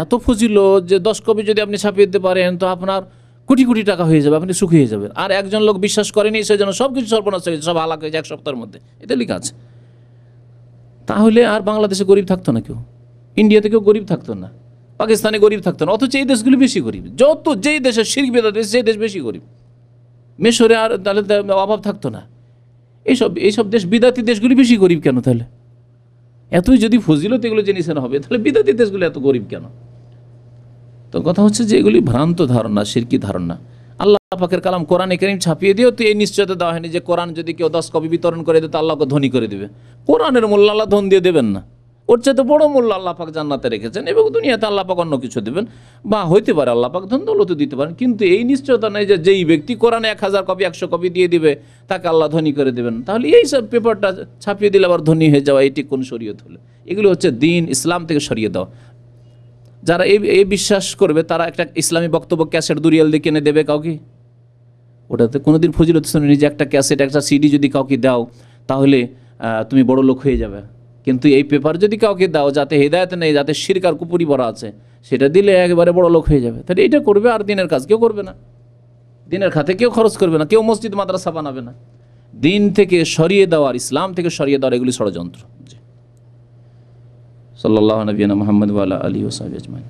এত ফজিল যে 10 কপি যদি আপনি ছাপিয়ে দিতে পারেন তো আপনার কোটি কোটি টাকা হয়ে যাবে, আপনি সুখী হয়ে যাবেন। আর একজন লোক বিশ্বাস করেনি, সেজন্য সব কিছু সর্বনাশ হয়ে গেছে, সব হালাক হয়েছে 1 সপ্তাহের মধ্যে, এটা লেখা আছে। তাহলে আর বাংলাদেশে গরিব থাকতো না, কেউ ইন্ডিয়াতে কেউ গরিব থাকতো না, পাকিস্তানে গরিব থাকতো না, অথচ এই দেশগুলি বেশি গরিব। যত যেই দেশে শিরক বিদআত বেশি, সেই দেশ বেশি গরিব। মিশরে আর তাহলে অভাব থাকতো না। এইসব দেশ, বিদাতি দেশগুলি বেশি গরিব কেন? তাহলে এতই যদি ফজিলত এগুলো জেনেছেন হবে, তাহলে বিদাতি দেশগুলো এত গরিব কেন? তো কথা হচ্ছে যে এগুলি ভ্রান্ত ধারণা, শিরকি ধারণা। আল্লাহ পাকের কালাম কোরআনে কারীম ছাপিয়ে দিয়েও তো এই নিশ্চয়তা দেওয়া হয়নি যে কোরআন যদি কেউ 10 কপি বিতরণ করে দেয় তো আল্লাহকে ধনী করে দেবে। কোরআনের মূল্য আল্লাহ ধন দিয়ে দেবেন না, ওর চাইতে বড় মূল্য আল্লাহ পাক জান্নাতে রেখেছেন, এবং দুনিয়াতে আল্লাহ পাক অন্য কিছু দেবেন, বা হইতে পারে আল্লাহ পাক ধন দৌলত দিতে পারেন, কিন্তু এই নিশ্চয়তা নেই যে যেই ব্যক্তি কোরআনে 1000 কপি 100 কপি দিয়ে দিবে তাকে আল্লাহ ধনী করে দেবেন। তাহলে এই সব পেপারটা ছাপিয়ে দিলে আবার ধনী হয়ে যাওয়া, এটি কোন শরীয়ত হলো? এগুলো হচ্ছে দিন ইসলাম থেকে সরিয়ে দেওয়া। যারা এই বিশ্বাস করবে তারা একটা ইসলামী বক্তব্য ক্যাসেট দুরিয়াল দিয়ে কিনে দেবে কাউকে, ওটাতে কোনোদিন ফজিলত শুনিনি যে একটা ক্যাসেট একটা সিডি যদি কাউকে দাও তাহলে তুমি বড় লোক হয়ে যাবে। কিন্তু এই পেপার যদি কাউকে দাও যাতে হেদায়েত নেই, যাতে শিরক আর কুপুরি ভরা আছে, সেটা দিলে একেবারে বড় লোক হয়ে যাবে। তাহলে এটা করবে, আর দিনের কাজ কেউ করবে না, দিনের খাতে কেউ খরচ করবে না, কেউ মসজিদ মাদ্রাসা বানাবে না। দিন থেকে সরিয়ে দেওয়ার, ইসলাম থেকে সরিয়ে দেওয়ার এগুলি ষড়যন্ত্র। সাল্লাল্লাহু নবিয়িনা মুহাম্মদ ওয়া আলা আলিহি ওয়া সাহবিহি আজমাইন।